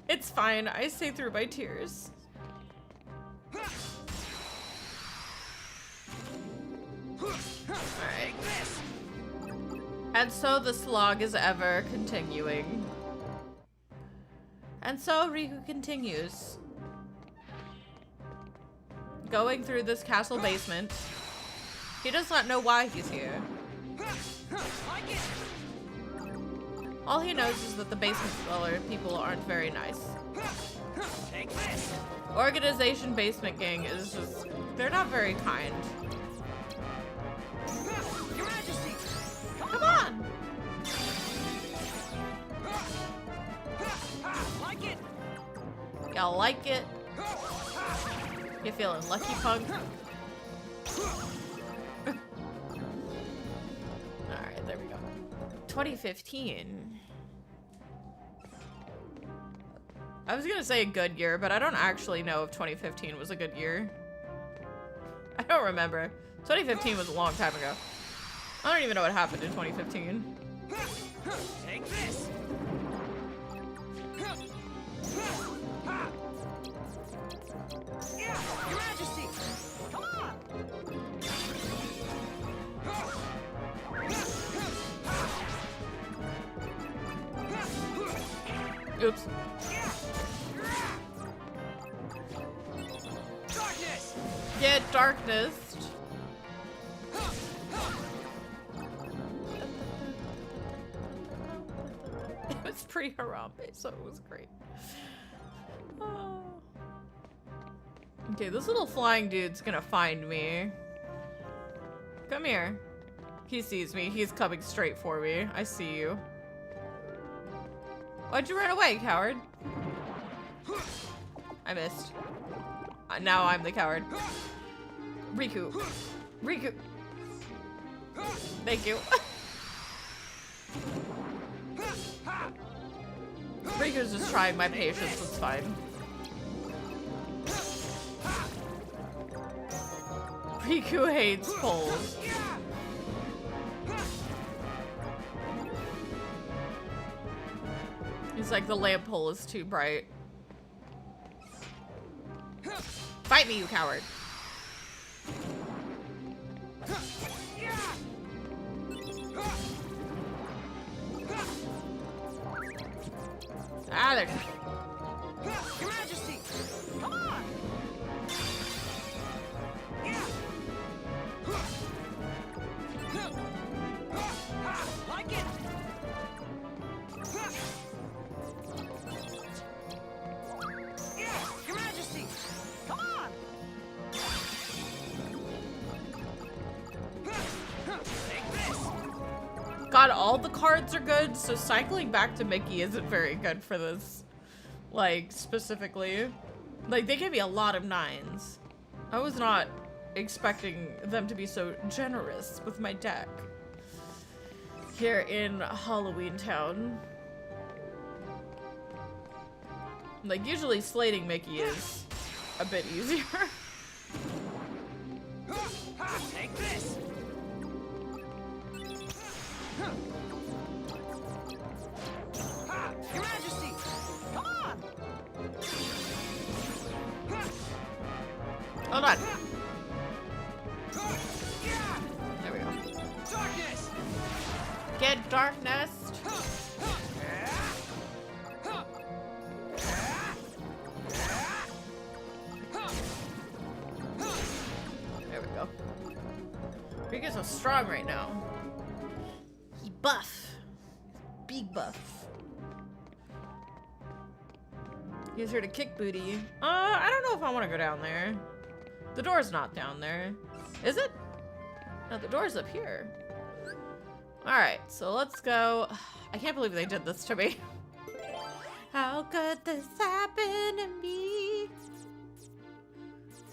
A: It's fine. I stay through by tears. Alright. And so the slog is ever continuing. And so Riku continues. Going through this castle basement. He does not know why he's here. All he knows is that the basement dweller people aren't very nice. Organization basement gang is just, they're not very kind.
B: Your Majesty!
A: Come on!
B: Like it!
A: Y'all like it? You feeling lucky, punk? Alright, there we go. 2015. I was gonna say a good year, but I don't actually know if 2015 was a good year. I don't remember. 2015 was a long time ago. I don't even know what happened in 2015.
B: Take this! Your Majesty! Come on!
A: Oops.
B: Darkness!
A: Get darkness. It was pretty Harambe, so it was great. Oh. Okay, this little flying dude's gonna find me. Come here. He sees me. He's coming straight for me. I see you. Why'd you run away, coward? I missed. Now I'm the coward. Riku. Riku. Thank you. Riku's just trying my patience. It's fine. Riku hates poles. He's like, the lamp pole is too bright. Fight me, you coward. Ah, there.
B: Your Majesty! Come on!
A: all the cards are good, so cycling back to Mickey isn't very good for this. Like, specifically. Like, they gave me a lot of 9s. I was not expecting them to be so generous with my deck here in Halloween Town. Like, usually slating Mickey is a bit easier.
C: Take this!
B: Your Majesty! Come on!
A: Hold on. There we go.
C: Darkness!
A: Get darkness. There we go. Riku's so strong right now. He buff. Big buff. He's here to kick booty. I don't know if I want to go down there. The door's not down there. Is it? No, the door's up here. Alright, so let's go. I can't believe they did this to me. How could this happen to me?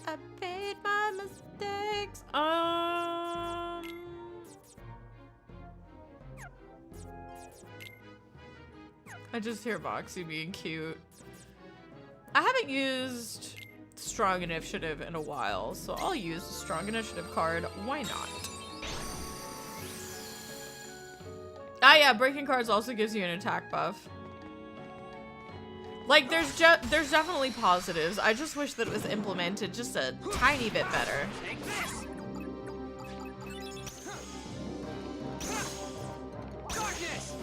A: I made my mistakes. I just hear Voxy being cute. I haven't used Strong Initiative in a while, so I'll use the Strong Initiative card. Why not? Ah, yeah, breaking cards also gives you an attack buff. Like, there's definitely positives. I just wish that it was implemented just a tiny bit better.
C: Take this! Darkness!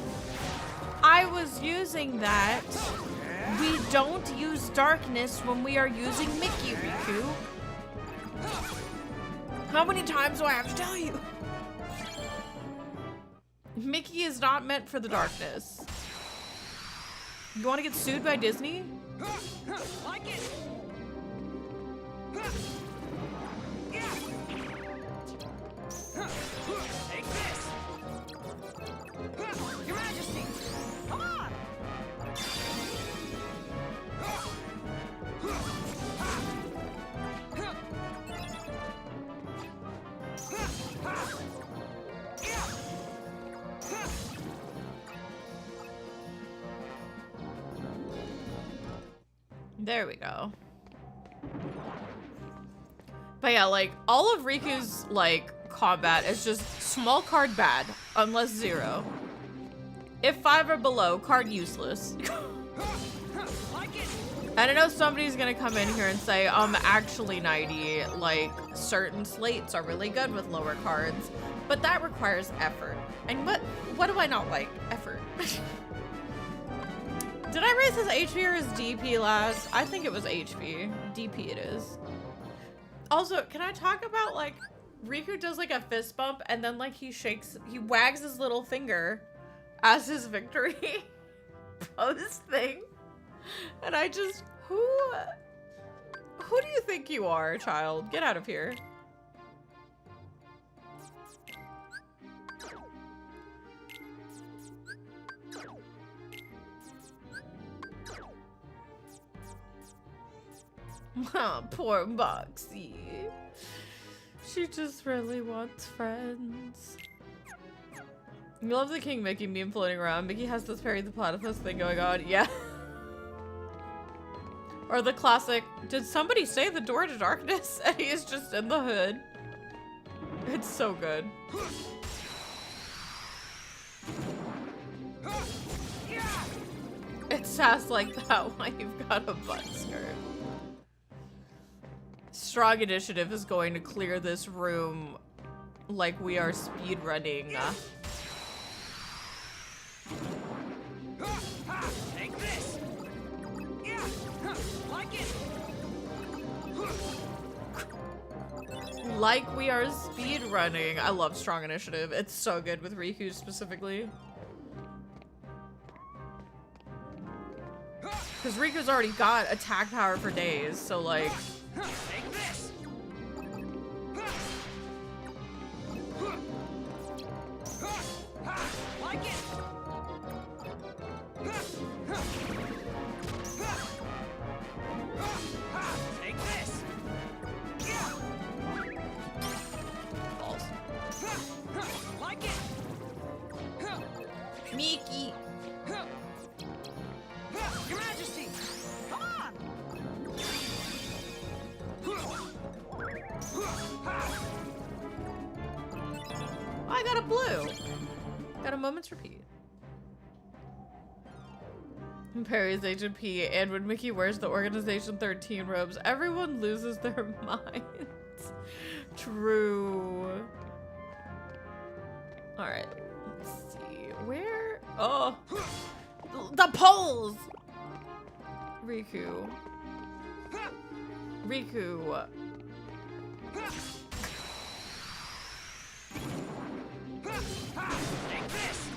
A: I was using that. We don't use darkness when we are using Mickey, Riku. How many times do I have to tell you? Mickey is not meant for the darkness. You want to get sued by Disney?
C: Like it! Take this!
B: Your Majesty! Come on!
A: There we go. But yeah, like, all of Riku's, like, combat is just small card bad, unless 0. If 5 or below, card useless. And I know somebody's gonna come in here and say, actually, Nighty, like, certain slates are really good with lower cards, but that requires effort. And what do I not like? Effort. Did I raise his HP or his DP last? I think it was HP. DP it is. Also, can I talk about, like, Riku does, like, a fist bump, and then, like, he wags his little finger as his victory pose thing. And I just, who do you think you are, child? Get out of here. Poor Moxie. She just really wants friends. You love the King Mickey meme floating around. Mickey has this Perry the Platypus thing going on. Yeah. Or the classic, did somebody say the door to darkness? And he is just in the hood. It's so good. It's sass like that while you've got a butt skirt. Strong Initiative is going to clear this room like we are speedrunning.
C: Take this! Like it!
A: Like we are speedrunning. I love Strong Initiative. It's so good with Riku specifically. Because Riku's already got attack power for days, so like...
C: Take this! Like
A: Mickey.
B: Your Majesty! Come on!
A: I got a blue. Got a moment's repeat. Perry's Agent P, and when Mickey wears the Organization 13 robes, everyone loses their minds. True. Alright, let's see. Where? Oh! The poles! Riku. Riku.
B: Take this!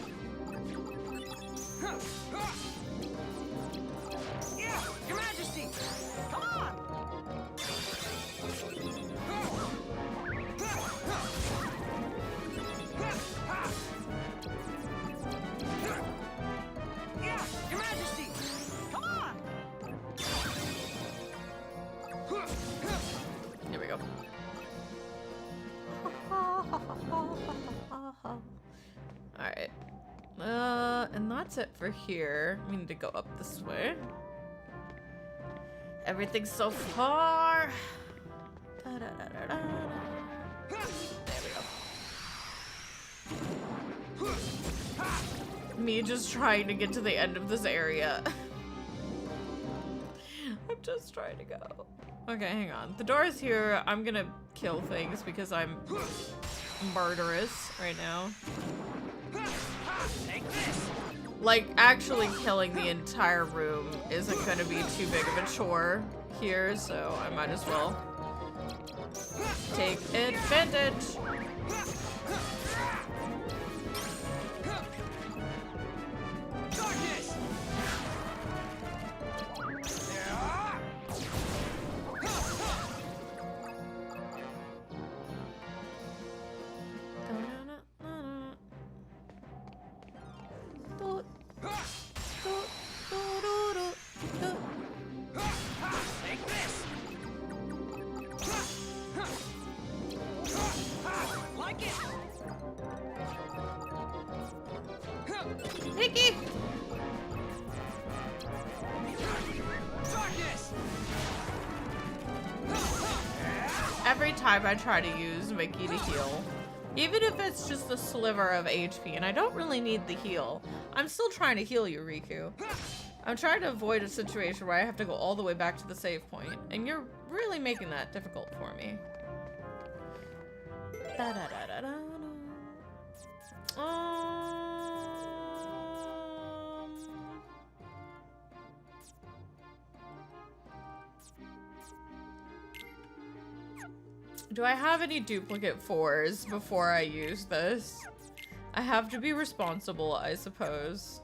B: Yeah, Your Majesty! Come on! Yeah, Your Majesty! Come on!
A: There we go. Alright. And that's it for here. We need to go up this way. Everything's so far. Da-da-da-da-da. There we go. Me just trying to get to the end of this area. I'm just trying to go. Okay, hang on. The door is here. I'm gonna kill things because I'm murderous right now.
B: Take this!
A: Like, actually killing the entire room isn't gonna be too big of a chore here, so I might as well take advantage.
B: Darkness! Take this! Like it!
A: Mickey!
B: Darkness!
A: Every time I try to use Mickey to heal, even if it's just a sliver of HP, and I don't really need the heal, I'm still trying to heal you, Riku. I'm trying to avoid a situation where I have to go all the way back to the save point, and you're really making that difficult for me. Da-da-da-da-da. Do I have any duplicate 4s before I use this? I have to be responsible, I suppose.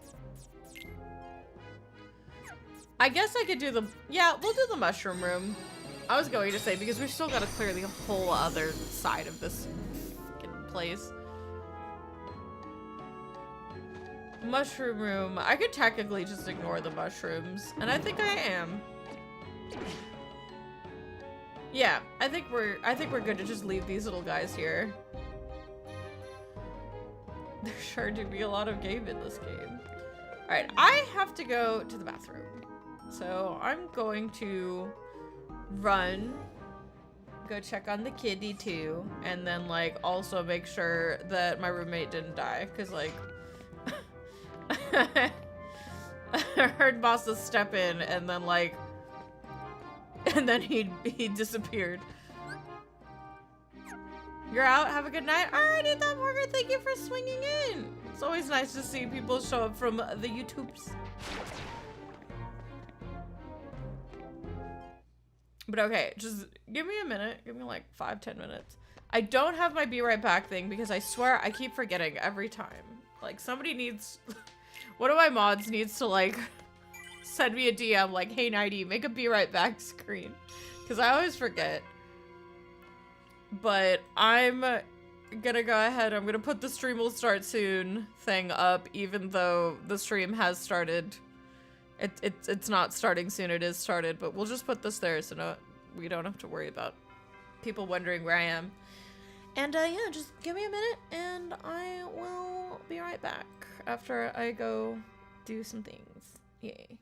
A: I guess I could do the... Yeah, we'll do the mushroom room. I was going to say, because we've still got to clear the whole other side of this fucking place. Mushroom room. I could technically just ignore the mushrooms, and I think I am. Yeah, I think we're good to just leave these little guys here. There sure do be a lot of game in this game. Alright, I have to go to the bathroom. So I'm going to run, go check on the kitty too, and then like also make sure that my roommate didn't die, because like I heard bosses step in and then like he disappeared. You're out. Have a good night. Alrighty then, Morgan. Thank you for swinging in. It's always nice to see people show up from the YouTubes. But okay, just give me a minute. Give me like 5-10 minutes. I don't have my be right back thing because I swear I keep forgetting every time. Like somebody needs, one of my mods needs to like send me a DM like, hey Nighty, make a be right back screen. Because I always forget. But I'm gonna go ahead, I'm gonna put the stream will start soon thing up, even though the stream has started. It's not starting soon, it is started, but we'll just put this there so we don't have to worry about people wondering where I am. And yeah, just give me a minute and I will be right back. after I go do some things. Yay.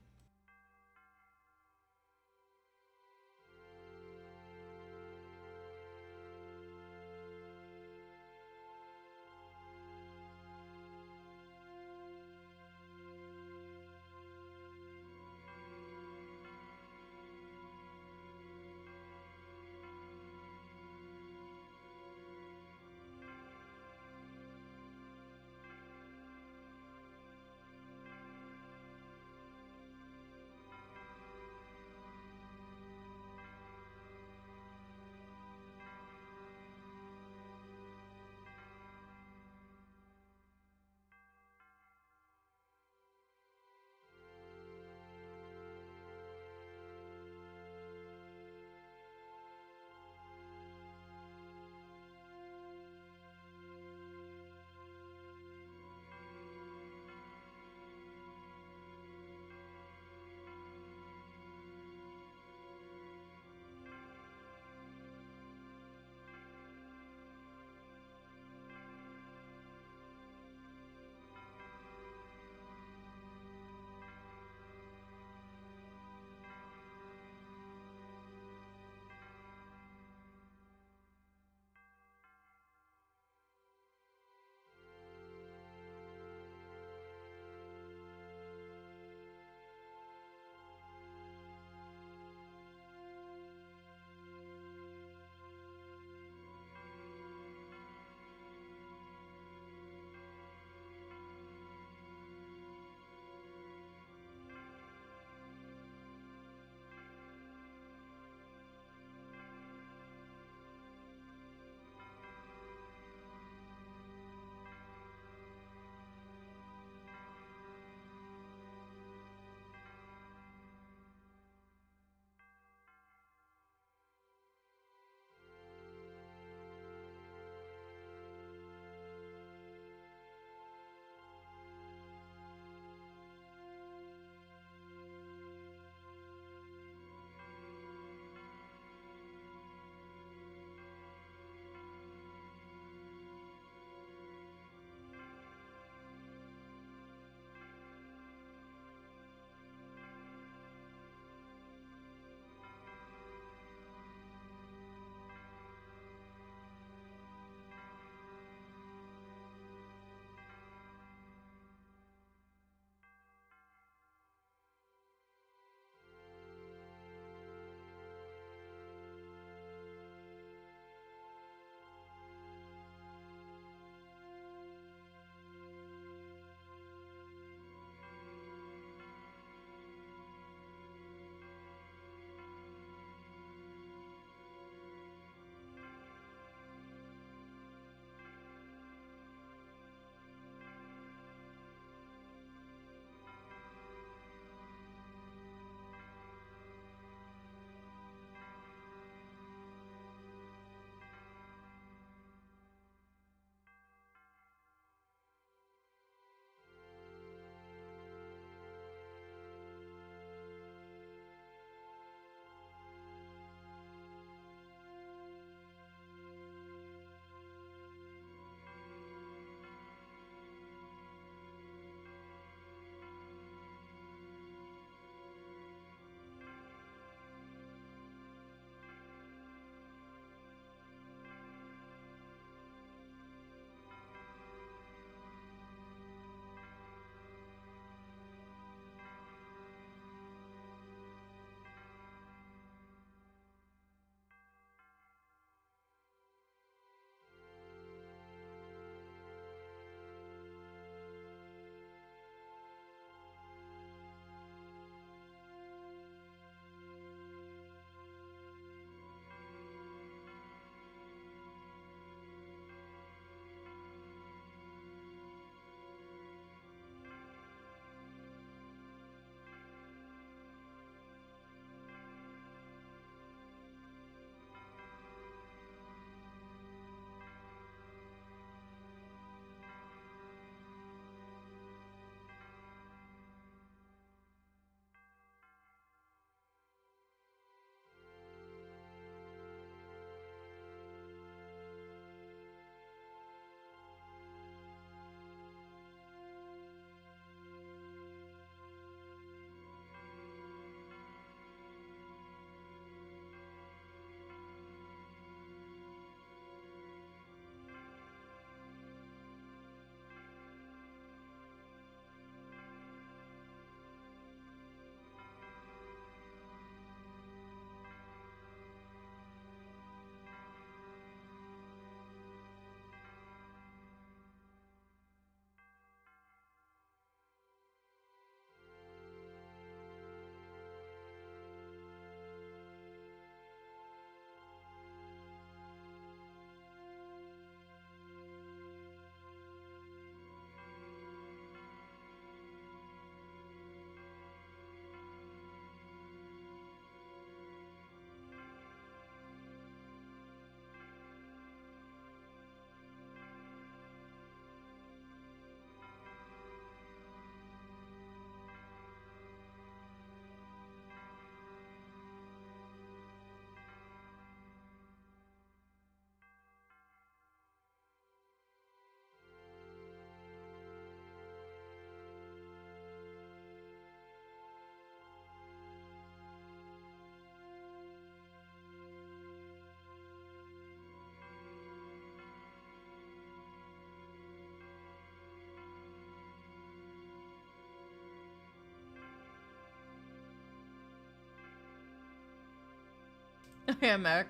A: Yeah, Mac.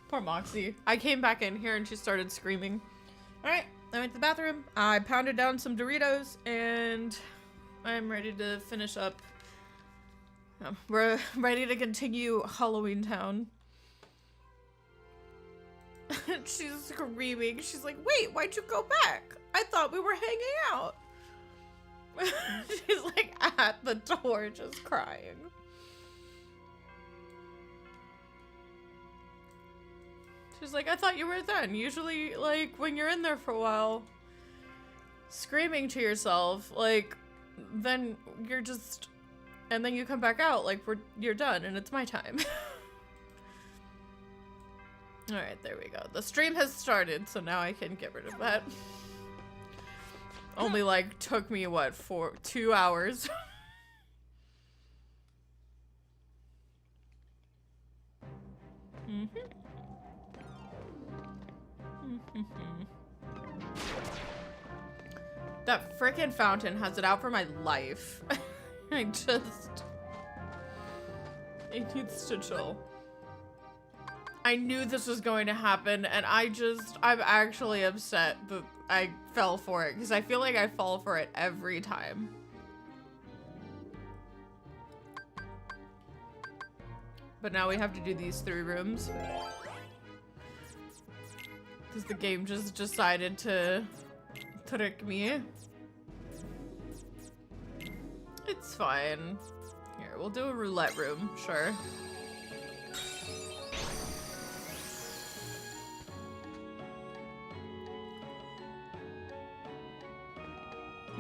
A: Poor Moxie. I came back in here and she started screaming. Alright, I went to the bathroom. I pounded down some Doritos and I'm ready to finish up. We're ready to continue Halloween Town. She's screaming. She's like, wait, why'd you go back? I thought we were hanging out. She's like at the door just crying. She's like, I thought you were done. Usually, like, when you're in there for a while, screaming to yourself, like, then you're just, and then you come back out, like, you're done, and it's my time. Alright, there we go. The stream has started, so now I can get rid of that. Only, like, took me, what, 2 hours? That frickin' fountain has it out for my life. It needs to chill. I knew this was going to happen, and I'm actually upset that I fell for it, because I feel like I fall for it every time. But now we have to do these 3 rooms. Because the game just decided to trick me. It's fine. Here, we'll do a roulette room, sure.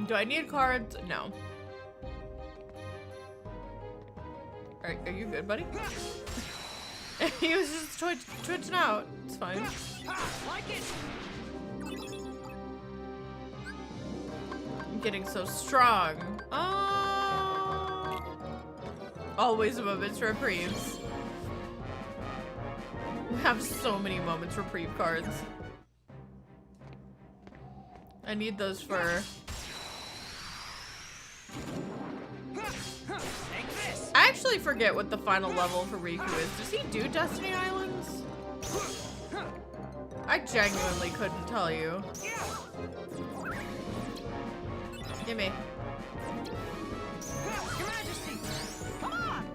A: Do I need cards? No. Are you good, buddy? He was just twitching out. It's fine.
B: Like it.
A: I'm getting so strong. Always moments reprieves. We have so many moments reprieve cards. I need those for... I actually forget what the final level for Riku is. Does he do Destiny Islands? I genuinely couldn't tell you. Gimme.
B: Your Majesty. Come on.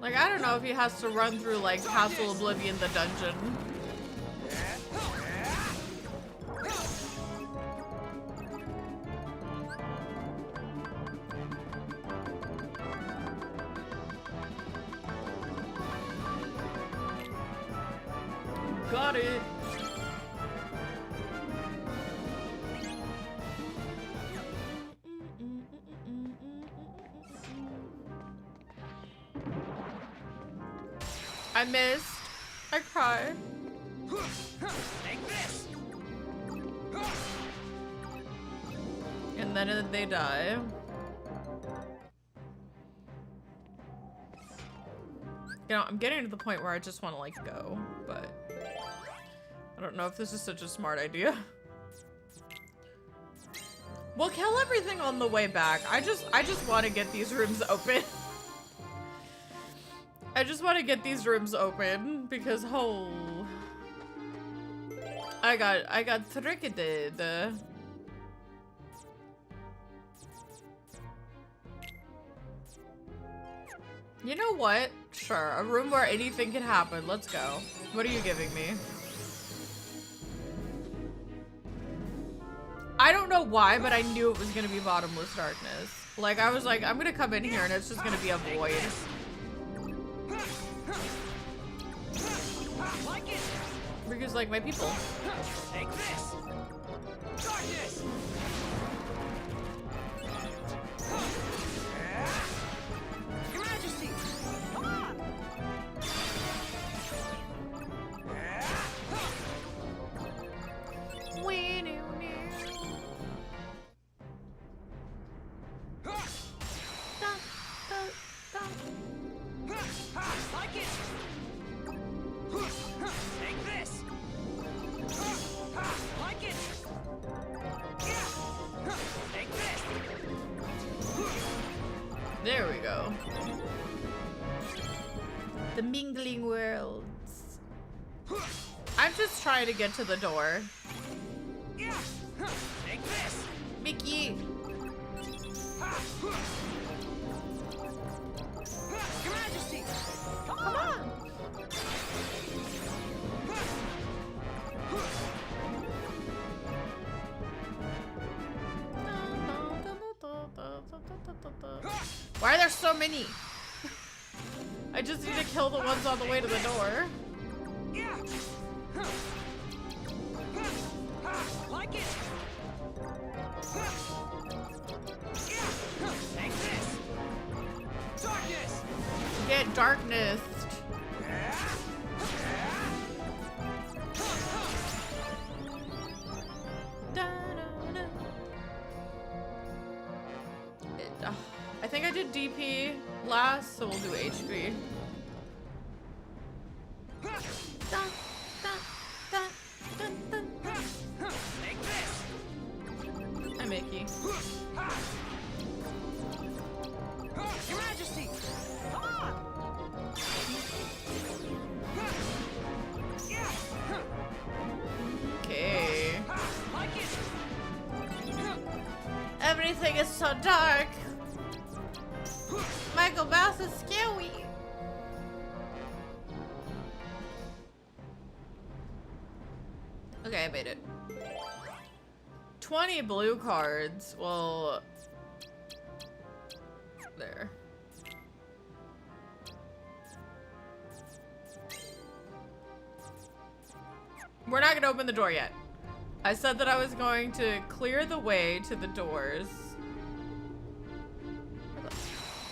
A: Like, I don't know if he has to run through, like, Castle Oblivion, the dungeon. Got it. I missed. I cried.
B: Take this.
A: And then they die. You know, I'm getting to the point where I just want to, like, go, but I don't know if this is such a smart idea. We'll kill everything on the way back. I just want to get these rooms open. I just want to get these rooms open because, oh, I got tricked. You know what? Sure, a room where anything can happen. Let's go. What are you giving me? I don't know why, but I knew it was gonna be bottomless darkness. Like, I was like, I'm gonna come in here and it's just gonna be a void. Riku's like my people.
B: Take this. Darkness. Your Majesty. Come on. Like it. Take this. Like it. Take this.
A: The mingling worlds. I'm just trying to get to the door.
B: Take this.
A: Mickey.
B: Your Majesty.
A: Come on. Why are there so many? I just need to kill the ones on the way to the door.
B: Yeah. Like it. Yeah. Take this. Darkness.
A: Get darkness. I think I did DP last, so we'll do HP.
B: Take this.
A: Hi, Mickey.
B: Your Majesty. Come on. Yeah.
A: Okay.
B: Like it.
A: Everything is so dark. Michael Mouse is scary. Okay, I made it. 20 blue cards. Well, there. We're not gonna open the door yet. I said that I was going to clear the way to the doors.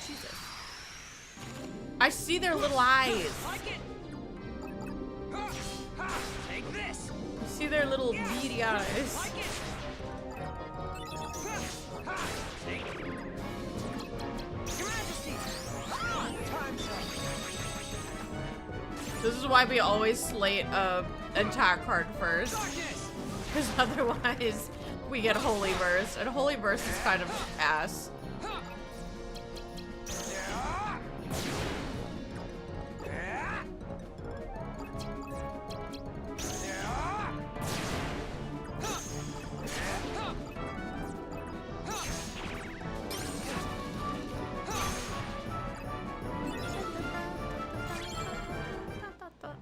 A: Jesus. I see their little eyes.
B: Like it. Take this.
A: I see their little beady eyes.
B: Like it. Take it. Your Majesty. Come on. Time's up.
A: This is why we always slate a attack card first.
B: Darkness.
A: Because otherwise we get Holy Burst. And Holy Burst is kind of ass.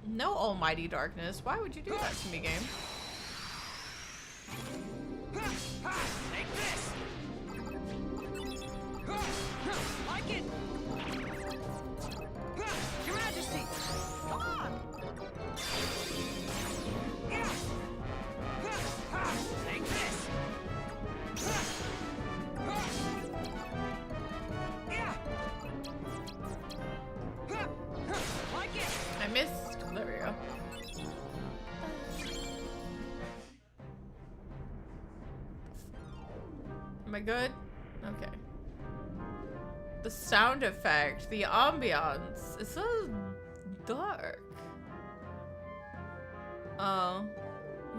A: No almighty darkness. Why would you do that to me, game?
B: Take this. Like it. Your Majesty. Come on. Yeah. Take this. Yeah. Like it.
A: I missed. There we go. Am I good? Okay. The sound effect, the ambiance. It's so dark. Oh.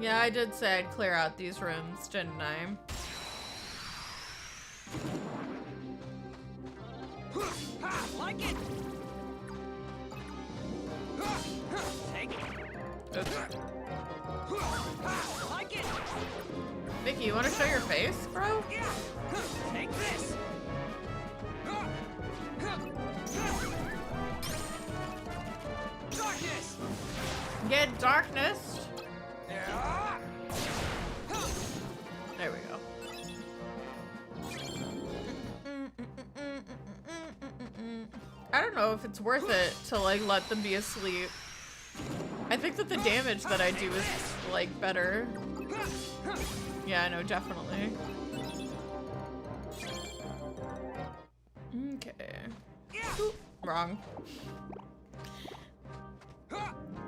A: Yeah, I did say I'd clear out these rooms, didn't I?
B: Like it. Take it.
A: Oops.
B: Like it.
A: Vicky, you want to show your face, bro?
B: Yeah. Take this. Darkness.
A: Get darkness.
B: Yeah.
A: There we go. I don't know if it's worth it to like let them be asleep. I think that the damage that I do is like better. Yeah, I know, definitely. Okay. Oop, wrong.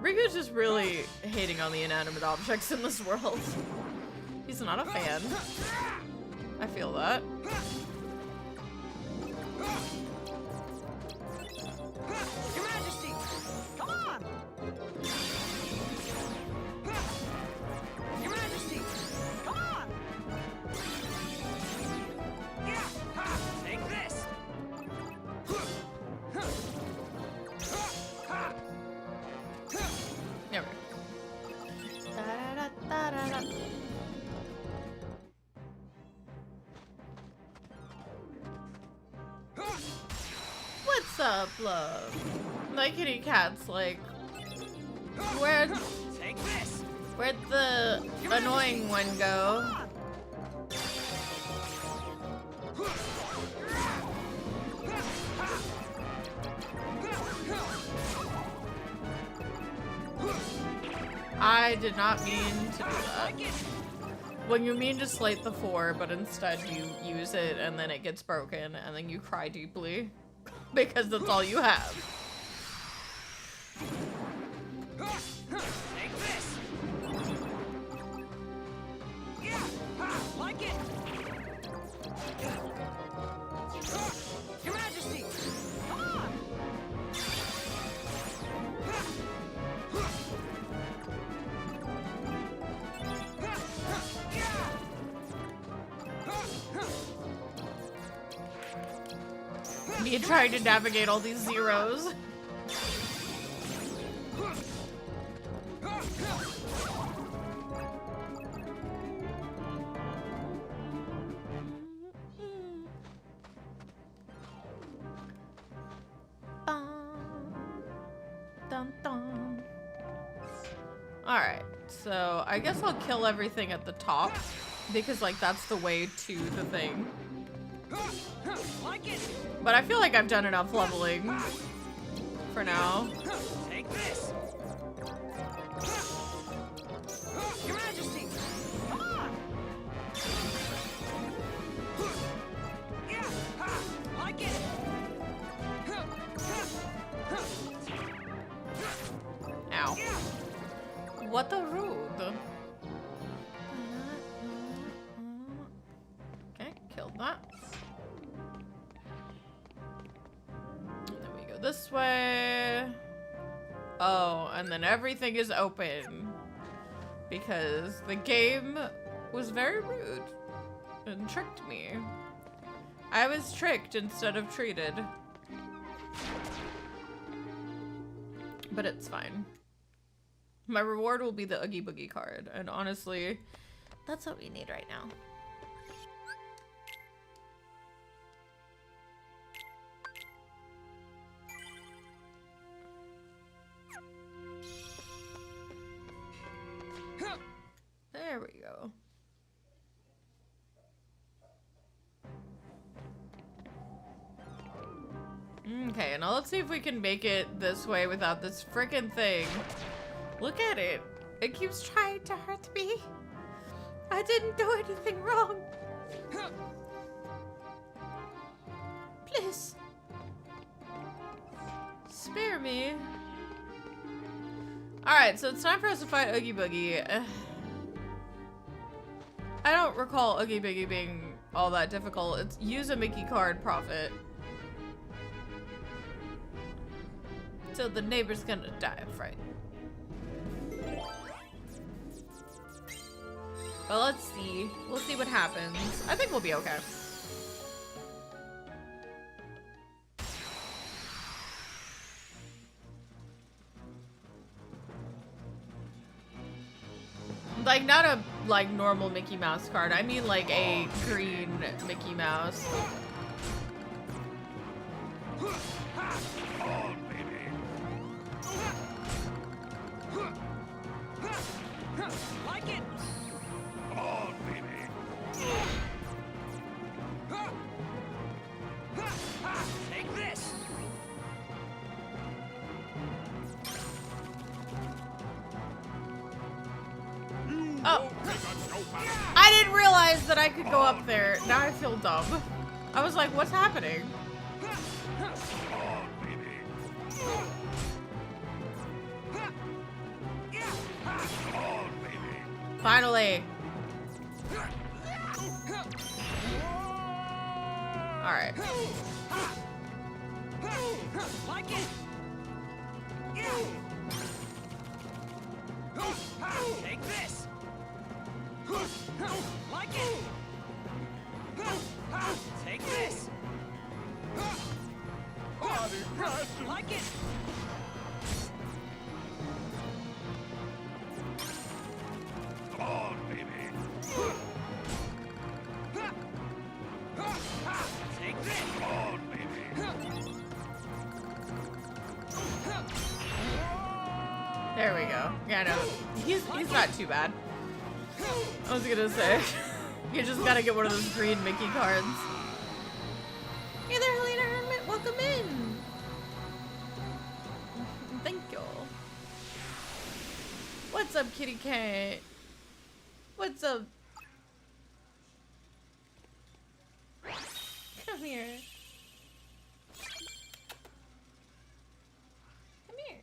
A: Riku's just really hating on the inanimate objects in this world. He's not a fan. I feel that.
B: Your Majesty. Come on. Your Majesty. Come on. Yeah. Take this.
A: up, love? My kitty cat's like, where'd
B: Take this.
A: where'd the annoying one go? I did not mean to do that. When you mean to slate the 4, but instead you use it and then it gets broken and then you cry deeply because that's all you have.
B: Take this. Yeah. Like it. Your Majesty. Come on.
A: Me trying to navigate all these zeros. Dun, dun. Alright, so I guess I'll kill everything at the top because like that's the way to the thing.
B: Like it.
A: But I feel like I've done enough leveling for now.
B: Take this. Your Majesty. Come on. Yeah. Like it.
A: Ow. What a rude. Okay, killed that. And then we go this way. Oh, and then everything is open. Because the game was very rude and tricked me. I was tricked instead of treated. But it's fine. My reward will be the Oogie Boogie card, and honestly, that's what we need right now. There we go. Okay, now let's see if we can make it this way without this frickin' thing. Look at it. It keeps trying to hurt me. I didn't do anything wrong. Please. Spare me. Alright, so it's time for us to fight Oogie Boogie. I don't recall Oogie Boogie being all that difficult. It's use a Mickey card, profit. So the neighbor's gonna die of fright. But let's see. We'll see what happens. I think we'll be okay. Like, not a, like, normal Mickey Mouse card. I mean, like, a green Mickey Mouse.
B: Like it.
E: On, baby.
B: Take this.
A: Oh. I didn't realize that I could go up there. Now I feel dumb. I was like, what's happening?
E: On, baby. On, baby.
A: Finally. Alright.
B: Like it. Take this. Like it. Take this. Like it.
E: On, baby.
B: Take this.
E: On, baby.
A: Yeah, I know. He's not too bad. I was gonna say. You just gotta get one of those green Mickey cards. Hey there, Helena Hermit. Welcome in. Thank you. What's up, kitty cat? What's up? Come here. Come here.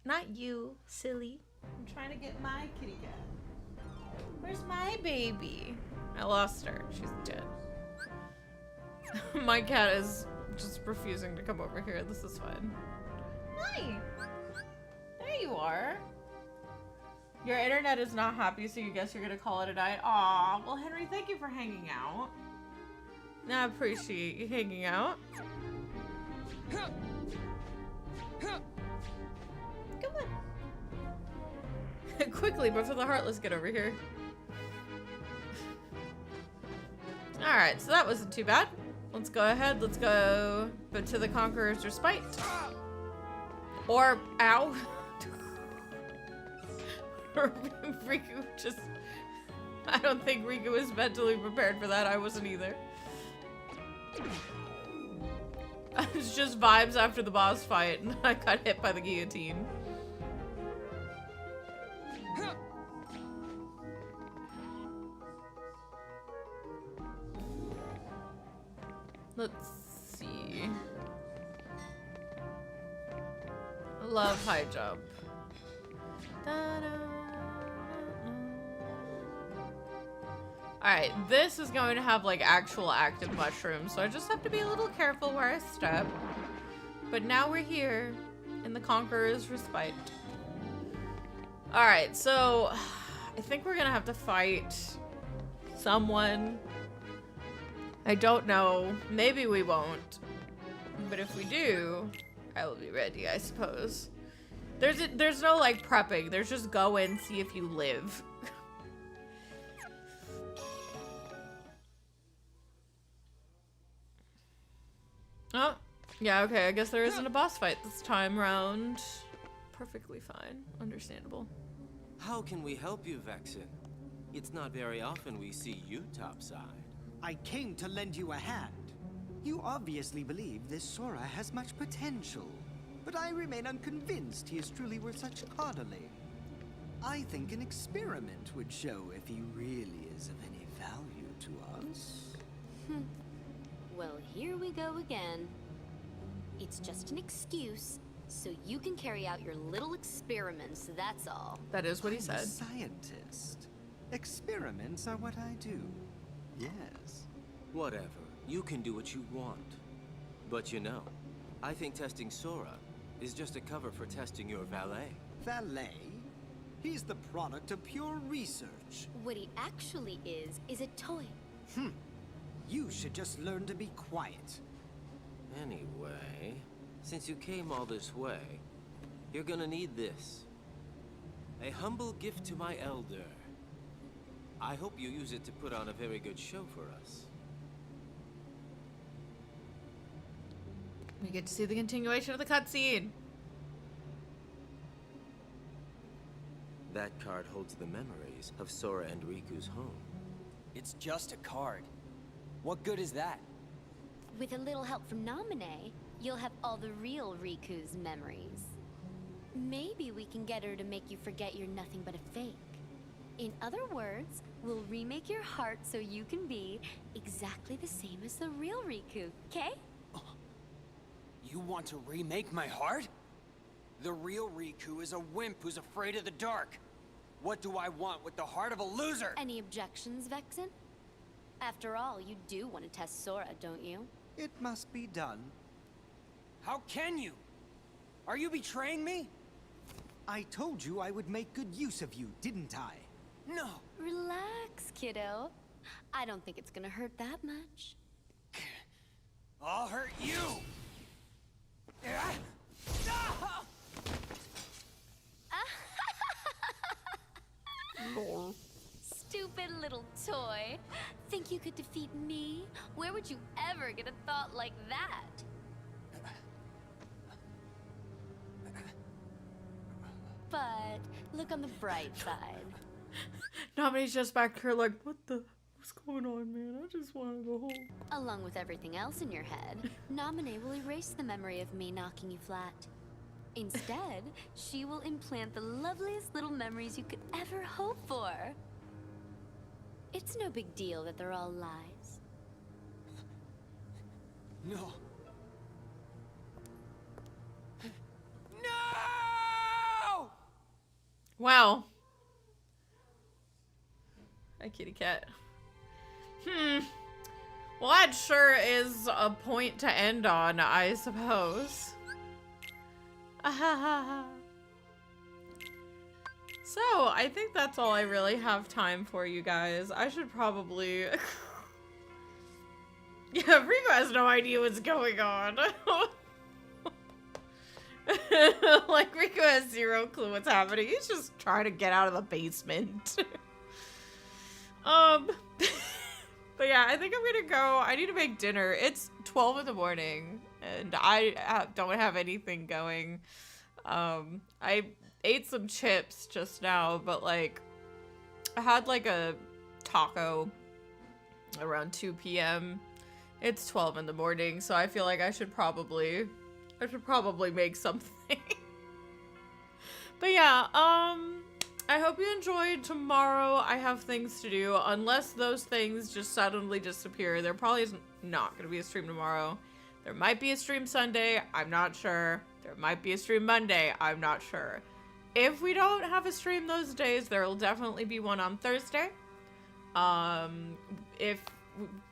A: Not you, silly. I'm trying to get my kitty cat. Where's my baby? I lost her. She's dead. My cat is just refusing to come over here. This is fine. Hi. There you are. Your internet is not happy, so you guess you're gonna call it a night. Aw, well, Henry, thank you for hanging out. I appreciate you hanging out. Come on. Quickly, before the Heartless get over here. Alright, so that wasn't too bad. Let's go ahead, let's go but to the Conqueror's Respite. Or, ow. Or Riku just... I don't think Riku was mentally prepared for that. I wasn't either. It's just vibes after the boss fight, and I got hit by the guillotine. Let's see. I love high jump. Alright, this is going to have like actual active mushrooms, so I just have to be a little careful where I step. But now we're here in the Conqueror's Respite. Alright, so I think we're gonna have to fight someone. I don't know. Maybe we won't. But if we do, I will be ready, I suppose. There's no like prepping. There's just go in, see if you live. Oh, yeah, okay. I guess there isn't a boss fight this time round. Perfectly fine. Understandable.
F: How can we help you, Vexen? It's not very often we see you topside.
D: I came to lend you a hand. You obviously believe this Sora has much potential, but I remain unconvinced he is truly worth such coddling. I think an experiment would show if he really is of any value to us.
G: Well, here we go again. It's just an excuse, so you can carry out your little experiments, that's all.
A: That is what he
D: I'm
A: said.
D: a scientist. Experiments are what I do. Yes.
F: Whatever. You can do what you want. But you know, I think testing Sora is just a cover for testing your valet.
D: Valet? He's the product of pure research.
G: What he actually is a toy.
D: You should just learn to be quiet.
F: Anyway, since you came all this way, you're gonna need this. A humble gift to my elder. I hope you use it to put on a very good show for us.
A: We get to see the continuation of the cutscene.
F: That card holds the memories of Sora and Riku's home.
C: It's just a card. What good is that?
G: With a little help from Naminé, you'll have all the real Riku's memories. Maybe we can get her to make you forget you're nothing but a fake. In other words, we'll remake your heart so you can be exactly the same as the real Riku, okay?
C: You want to remake my heart? The real Riku is a wimp who's afraid of the dark. What do I want with the heart of a loser?
G: Any objections, Vexen? After all, you do want to test Sora, don't you?
D: It must be done.
C: How can you? Are you betraying me?
D: I told you I would make good use of you, didn't I?
C: No.
G: Relax, kiddo. I don't think it's gonna hurt that much.
C: I'll hurt you!
G: Stupid little toy. Think you could defeat me? Where would you ever get a thought like that? but look on the bright side.
A: Nominee's just back here like, what's going on, man? I just want to go home.
G: Along with everything else in your head, Nominee will erase the memory of me knocking you flat. Instead, she will implant the loveliest little memories you could ever hope for. It's no big deal that they're all lies.
C: No. No!
A: Wow. Hi, kitty cat. Well, that sure is a point to end on, I suppose. So, I think that's all I really have time for, you guys. I should probably... Yeah, Rico has no idea what's going on. Like, Rico has zero clue what's happening. He's just trying to get out of the basement. But yeah, I think I'm gonna go. I need to make dinner. It's 12 in the morning, and I don't have anything going. I ate some chips just now, but like, I had like a taco around 2 p.m. It's 12 in the morning, so I feel like I should probably make something. But yeah, I hope you enjoyed. Tomorrow I have things to do. Unless those things just suddenly disappear, there probably is not going to be a stream tomorrow. There might be a stream Sunday, I'm not sure. There might be a stream Monday, I'm not sure. If we don't have a stream those days, there will definitely be one on Thursday.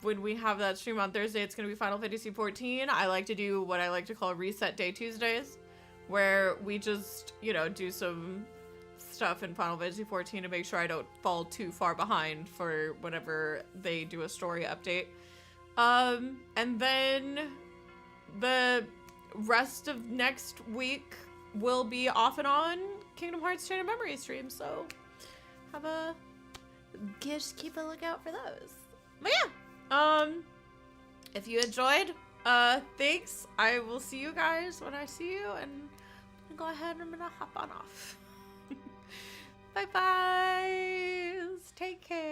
A: When we have that stream on Thursday, it's going to be Final Fantasy XIV. I like to do what I like to call Reset Day Tuesdays, where we just, you know, do some stuff in Final Fantasy XIV to make sure I don't fall too far behind for whenever they do a story update. And then the rest of next week will be off and on Kingdom Hearts Chain of Memory stream, so just keep a lookout for those. But yeah, if you enjoyed, thanks. I will see you guys when I see you, and I'm gonna go ahead and I'm gonna hop on off. Bye bye. Take care.